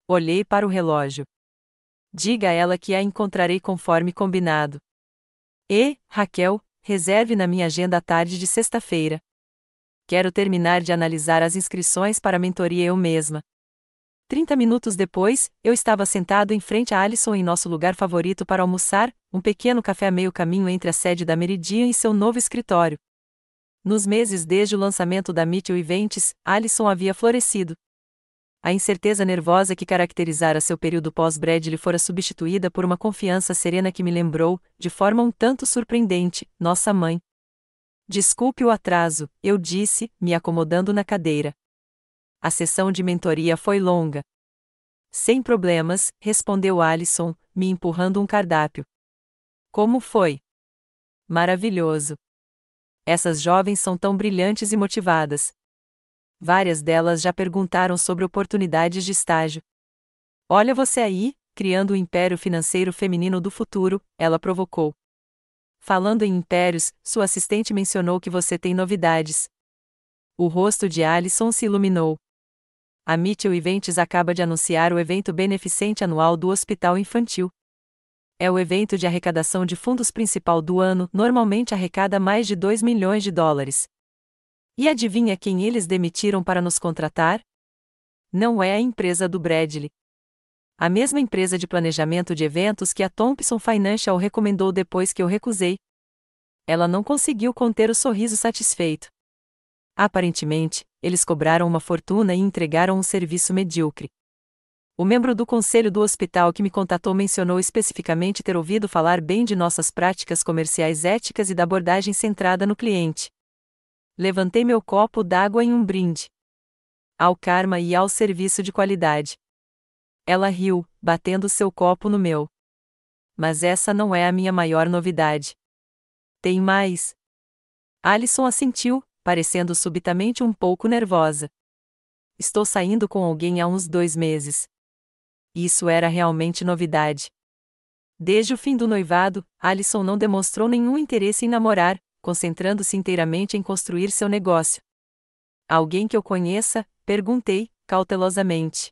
Olhei para o relógio. Diga a ela que a encontrarei conforme combinado. E, Raquel, reserve na minha agenda a tarde de sexta-feira. Quero terminar de analisar as inscrições para a mentoria eu mesma. 30 minutos depois, eu estava sentado em frente a Alison em nosso lugar favorito para almoçar, um pequeno café a meio caminho entre a sede da Meridian e seu novo escritório. Nos meses desde o lançamento da Mitchell Events, Alison havia florescido. A incerteza nervosa que caracterizara seu período pós-Bradley fora substituída por uma confiança serena que me lembrou, de forma um tanto surpreendente, nossa mãe. Desculpe o atraso, eu disse, me acomodando na cadeira. A sessão de mentoria foi longa. Sem problemas, respondeu Alison, me empurrando um cardápio. Como foi? Maravilhoso. Essas jovens são tão brilhantes e motivadas. Várias delas já perguntaram sobre oportunidades de estágio. Olha você aí, criando o império financeiro feminino do futuro, ela provocou. Falando em impérios, sua assistente mencionou que você tem novidades. O rosto de Alison se iluminou. A Mitchell Events acaba de anunciar o evento beneficente anual do Hospital Infantil. É o evento de arrecadação de fundos principal do ano, normalmente arrecada mais de 2 milhões de dólares. E adivinha quem eles demitiram para nos contratar? Não é a empresa do Bradley. A mesma empresa de planejamento de eventos que a Thompson Financial recomendou depois que eu recusei. Ela não conseguiu conter o sorriso satisfeito. Aparentemente, eles cobraram uma fortuna e entregaram um serviço medíocre. O membro do conselho do hospital que me contatou mencionou especificamente ter ouvido falar bem de nossas práticas comerciais éticas e da abordagem centrada no cliente. Levantei meu copo d'água em um brinde. Ao karma e ao serviço de qualidade. Ela riu, batendo seu copo no meu. Mas essa não é a minha maior novidade. Tem mais. Alison assentiu, parecendo subitamente um pouco nervosa. Estou saindo com alguém há uns 2 meses. Isso era realmente novidade. Desde o fim do noivado, Alison não demonstrou nenhum interesse em namorar, concentrando-se inteiramente em construir seu negócio. Alguém que eu conheça? Perguntei, cautelosamente.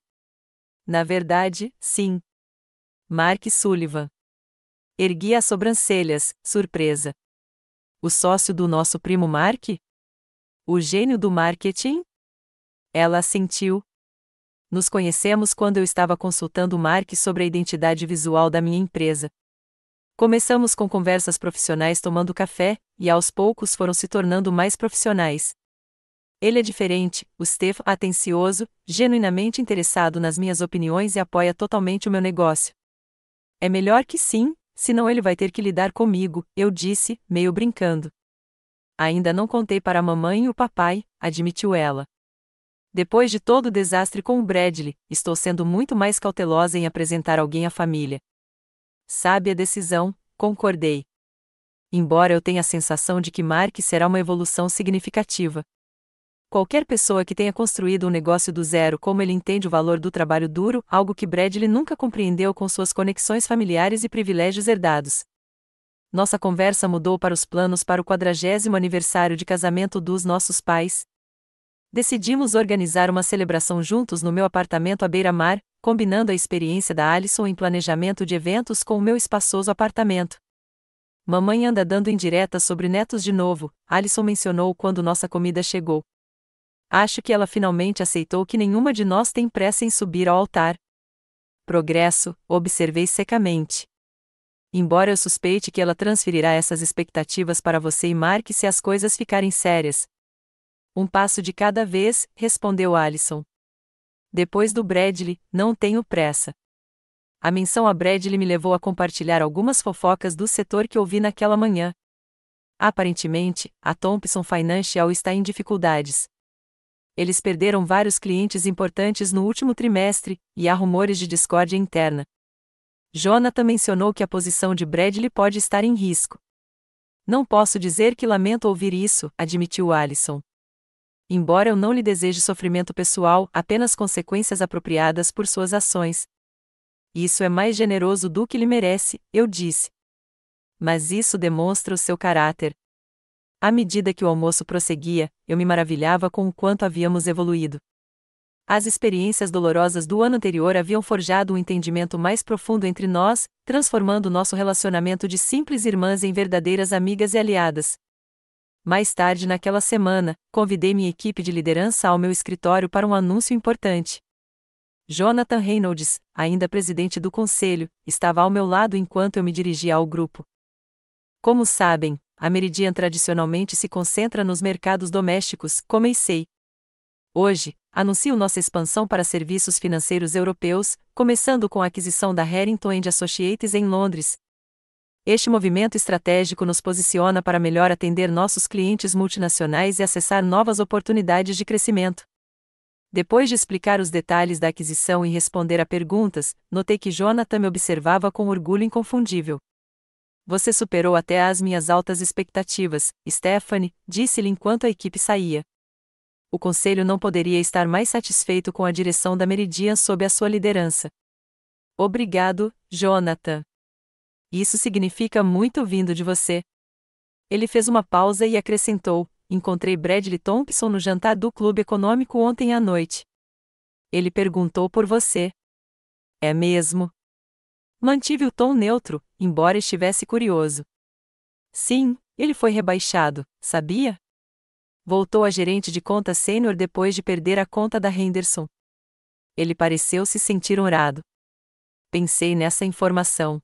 Na verdade, sim. Mark Sullivan. Ergui as sobrancelhas, surpresa. O sócio do nosso primo Mark? O gênio do marketing? Ela assentiu. Nos conhecemos quando eu estava consultando Mark sobre a identidade visual da minha empresa. Começamos com conversas profissionais tomando café, e aos poucos foram se tornando mais profissionais. Ele é diferente, o Steph, atencioso, genuinamente interessado nas minhas opiniões e apoia totalmente o meu negócio. É melhor que sim, senão ele vai ter que lidar comigo, eu disse, meio brincando. Ainda não contei para a mamãe e o papai, admitiu ela. Depois de todo o desastre com o Bradley, estou sendo muito mais cautelosa em apresentar alguém à família. Sábia decisão, concordei. Embora eu tenha a sensação de que Mark será uma evolução significativa. Qualquer pessoa que tenha construído um negócio do zero como ele entende o valor do trabalho duro, algo que Bradley nunca compreendeu com suas conexões familiares e privilégios herdados. Nossa conversa mudou para os planos para o 40º aniversário de casamento dos nossos pais. Decidimos organizar uma celebração juntos no meu apartamento à beira-mar, combinando a experiência da Alison em planejamento de eventos com o meu espaçoso apartamento. Mamãe anda dando indiretas sobre netos de novo, Alison mencionou quando nossa comida chegou. Acho que ela finalmente aceitou que nenhuma de nós tem pressa em subir ao altar. Progresso, observei secamente. Embora eu suspeite que ela transferirá essas expectativas para você e Mark se as coisas ficarem sérias. Um passo de cada vez, respondeu Allison. Depois do Bradley, não tenho pressa. A menção a Bradley me levou a compartilhar algumas fofocas do setor que ouvi naquela manhã. Aparentemente, a Thompson Financial está em dificuldades. Eles perderam vários clientes importantes no último trimestre, e há rumores de discórdia interna. Jonathan mencionou que a posição de Bradley pode estar em risco. Não posso dizer que lamento ouvir isso, admitiu Allison. Embora eu não lhe deseje sofrimento pessoal, apenas consequências apropriadas por suas ações. Isso é mais generoso do que lhe merece, eu disse. Mas isso demonstra o seu caráter. À medida que o almoço prosseguia, eu me maravilhava com o quanto havíamos evoluído. As experiências dolorosas do ano anterior haviam forjado um entendimento mais profundo entre nós, transformando nosso relacionamento de simples irmãs em verdadeiras amigas e aliadas. Mais tarde naquela semana, convidei minha equipe de liderança ao meu escritório para um anúncio importante. Jonathan Reynolds, ainda presidente do conselho, estava ao meu lado enquanto eu me dirigia ao grupo. Como sabem, a Meridian tradicionalmente se concentra nos mercados domésticos, comecei. Hoje, anuncio nossa expansão para serviços financeiros europeus, começando com a aquisição da Harrington & Associates em Londres. Este movimento estratégico nos posiciona para melhor atender nossos clientes multinacionais e acessar novas oportunidades de crescimento. Depois de explicar os detalhes da aquisição e responder a perguntas, notei que Jonathan me observava com orgulho inconfundível. Você superou até as minhas altas expectativas, Stephanie, disse-lhe enquanto a equipe saía. O conselho não poderia estar mais satisfeito com a direção da Meridian sob a sua liderança. Obrigado, Jonathan. Isso significa muito vindo de você. Ele fez uma pausa e acrescentou: encontrei Bradley Thompson no jantar do clube econômico ontem à noite. Ele perguntou por você. É mesmo? Mantive o tom neutro, embora estivesse curioso. Sim, ele foi rebaixado, sabia? Voltou a gerente de conta sênior depois de perder a conta da Henderson. Ele pareceu se sentir honrado. Pensei nessa informação.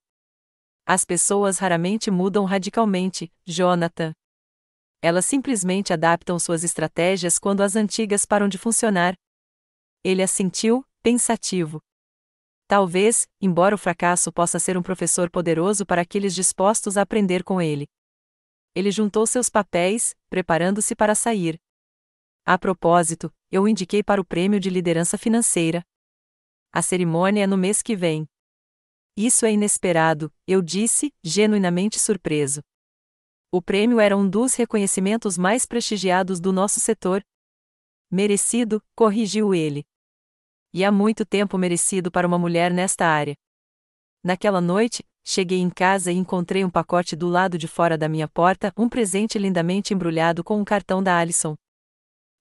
As pessoas raramente mudam radicalmente, Jonathan. Elas simplesmente adaptam suas estratégias quando as antigas param de funcionar. Ele assentiu, pensativo. Talvez, embora o fracasso possa ser um professor poderoso para aqueles dispostos a aprender com ele. Ele juntou seus papéis, preparando-se para sair. A propósito, eu o indiquei para o prêmio de liderança financeira. A cerimônia é no mês que vem. Isso é inesperado, eu disse, genuinamente surpreso. O prêmio era um dos reconhecimentos mais prestigiados do nosso setor. Merecido, corrigiu ele. E há muito tempo merecido para uma mulher nesta área. Naquela noite, cheguei em casa e encontrei um pacote do lado de fora da minha porta, um presente lindamente embrulhado com um cartão da Allison.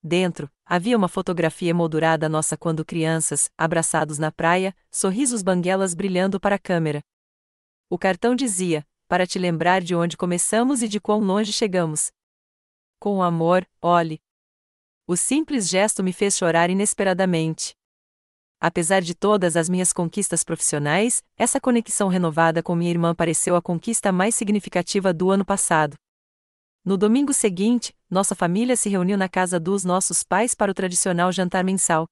Dentro, havia uma fotografia emoldurada nossa quando crianças, abraçados na praia, sorrisos banguelas brilhando para a câmera. O cartão dizia: para te lembrar de onde começamos e de quão longe chegamos. Com amor, Ollie. O simples gesto me fez chorar inesperadamente. Apesar de todas as minhas conquistas profissionais, essa conexão renovada com minha irmã pareceu a conquista mais significativa do ano passado. No domingo seguinte, nossa família se reuniu na casa dos nossos pais para o tradicional jantar mensal.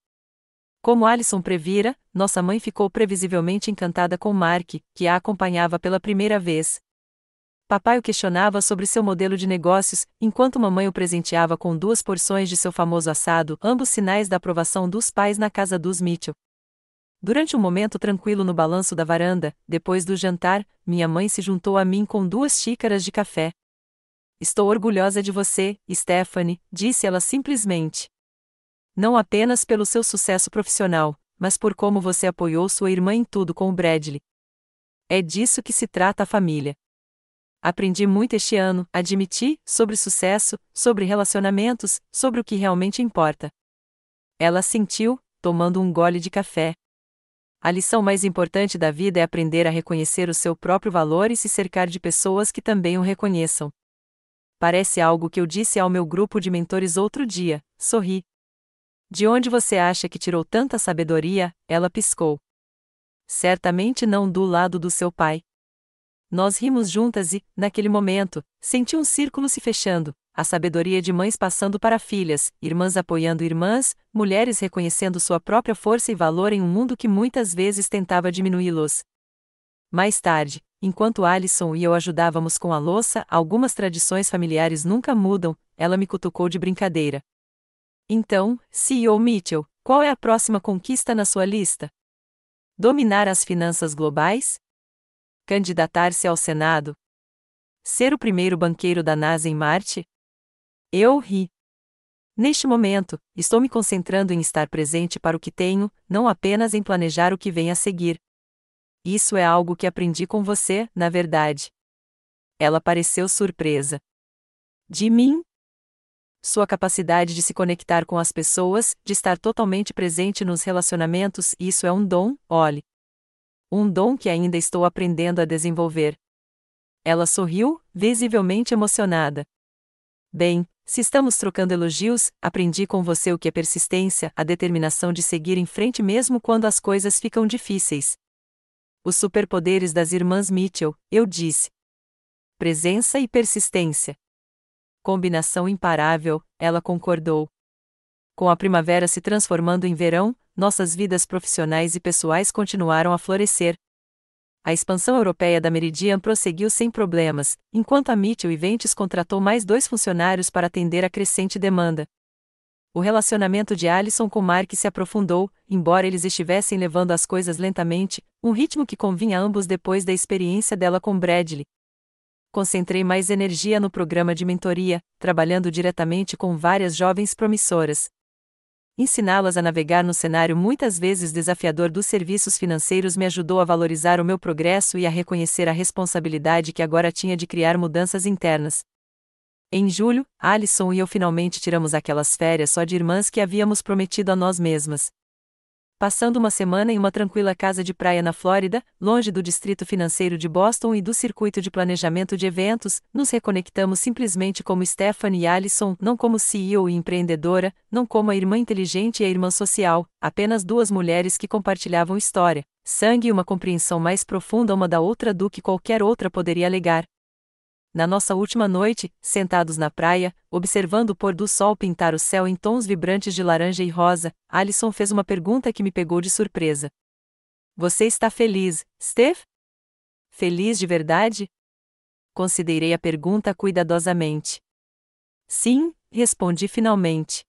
Como Allison previra, nossa mãe ficou previsivelmente encantada com Mark, que a acompanhava pela primeira vez. Papai o questionava sobre seu modelo de negócios, enquanto mamãe o presenteava com 2 porções de seu famoso assado, ambos sinais da aprovação dos pais na casa dos Mitchell. Durante um momento tranquilo no balanço da varanda, depois do jantar, minha mãe se juntou a mim com 2 xícaras de café. Estou orgulhosa de você, Stephanie, disse ela simplesmente. Não apenas pelo seu sucesso profissional, mas por como você apoiou sua irmã em tudo com o Bradley. É disso que se trata a família. Aprendi muito este ano, admiti, sobre sucesso, sobre relacionamentos, sobre o que realmente importa. Ela assentiu, tomando um gole de café. A lição mais importante da vida é aprender a reconhecer o seu próprio valor e se cercar de pessoas que também o reconheçam. Parece algo que eu disse ao meu grupo de mentores outro dia, sorri. De onde você acha que tirou tanta sabedoria? Ela piscou. Certamente não do lado do seu pai. Nós rimos juntas e, naquele momento, senti um círculo se fechando, a sabedoria de mães passando para filhas, irmãs apoiando irmãs, mulheres reconhecendo sua própria força e valor em um mundo que muitas vezes tentava diminuí-los. Mais tarde, enquanto Alison e eu ajudávamos com a louça, algumas tradições familiares nunca mudam, ela me cutucou de brincadeira. Então, CEO Mitchell, qual é a próxima conquista na sua lista? Dominar as finanças globais? Candidatar-se ao Senado? Ser o primeiro banqueiro da NASA em Marte? Eu ri. Neste momento, estou me concentrando em estar presente para o que tenho, não apenas em planejar o que vem a seguir. Isso é algo que aprendi com você, na verdade. Ela pareceu surpresa. De mim? Sua capacidade de se conectar com as pessoas, de estar totalmente presente nos relacionamentos, isso é um dom, olhe. Um dom que ainda estou aprendendo a desenvolver. Ela sorriu, visivelmente emocionada. Bem, se estamos trocando elogios, aprendi com você o que é persistência, a determinação de seguir em frente mesmo quando as coisas ficam difíceis. Os superpoderes das irmãs Mitchell, eu disse. Presença e persistência. Combinação imparável, ela concordou. Com a primavera se transformando em verão, nossas vidas profissionais e pessoais continuaram a florescer. A expansão europeia da Meridian prosseguiu sem problemas, enquanto a Mitchell Ventures contratou mais 2 funcionários para atender a crescente demanda. O relacionamento de Alison com Mark se aprofundou, embora eles estivessem levando as coisas lentamente, um ritmo que convinha a ambos depois da experiência dela com Bradley. Concentrei mais energia no programa de mentoria, trabalhando diretamente com várias jovens promissoras. Ensiná-las a navegar no cenário muitas vezes desafiador dos serviços financeiros me ajudou a valorizar o meu progresso e a reconhecer a responsabilidade que agora tinha de criar mudanças internas. Em julho, Alison e eu finalmente tiramos aquelas férias só de irmãs que havíamos prometido a nós mesmas. Passando uma semana em uma tranquila casa de praia na Flórida, longe do distrito financeiro de Boston e do circuito de planejamento de eventos, nos reconectamos simplesmente como Stephanie e Alison, não como CEO e empreendedora, não como a irmã inteligente e a irmã social, apenas 2 mulheres que compartilhavam história, sangue e uma compreensão mais profunda uma da outra do que qualquer outra poderia alegar. Na nossa última noite, sentados na praia, observando o pôr do sol pintar o céu em tons vibrantes de laranja e rosa, Alison fez uma pergunta que me pegou de surpresa. Você está feliz, Steph? Feliz de verdade? Considerei a pergunta cuidadosamente. Sim, respondi finalmente.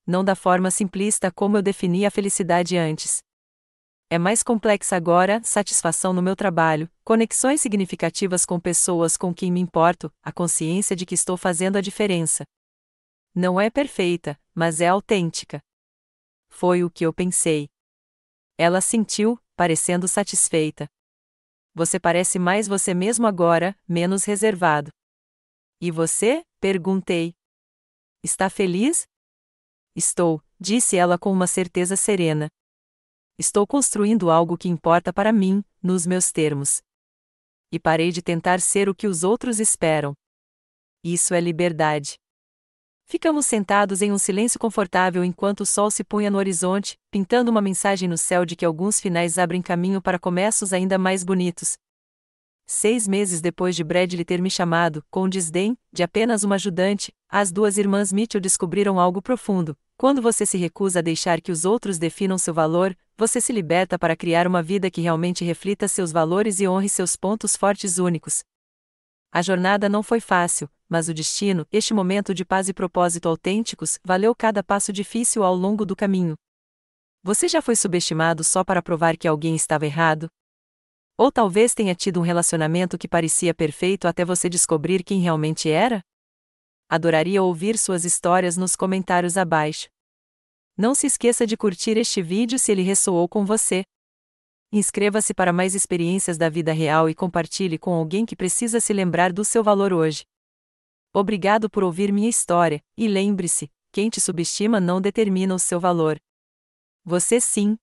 Não da forma simplista como eu defini a felicidade antes. É mais complexa agora, satisfação no meu trabalho, conexões significativas com pessoas com quem me importo, a consciência de que estou fazendo a diferença. Não é perfeita, mas é autêntica. Foi o que eu pensei. Ela sentiu, parecendo satisfeita. Você parece mais você mesmo agora, menos reservado. E você? Perguntei. Está feliz? Estou, disse ela com uma certeza serena. Estou construindo algo que importa para mim, nos meus termos. E parei de tentar ser o que os outros esperam. Isso é liberdade. Ficamos sentados em um silêncio confortável enquanto o sol se punha no horizonte, pintando uma mensagem no céu de que alguns finais abrem caminho para começos ainda mais bonitos. 6 meses depois de Bradley ter me chamado, com desdém, de apenas uma ajudante, as 2 irmãs Mitchell descobriram algo profundo. Quando você se recusa a deixar que os outros definam seu valor, você se liberta para criar uma vida que realmente reflita seus valores e honre seus pontos fortes únicos. A jornada não foi fácil, mas o destino, este momento de paz e propósito autênticos, valeu cada passo difícil ao longo do caminho. Você já foi subestimado só para provar que alguém estava errado? Ou talvez tenha tido um relacionamento que parecia perfeito até você descobrir quem realmente era? Adoraria ouvir suas histórias nos comentários abaixo. Não se esqueça de curtir este vídeo se ele ressoou com você. Inscreva-se para mais experiências da vida real e compartilhe com alguém que precisa se lembrar do seu valor hoje. Obrigado por ouvir minha história, e lembre-se, quem te subestima não determina o seu valor. Você sim.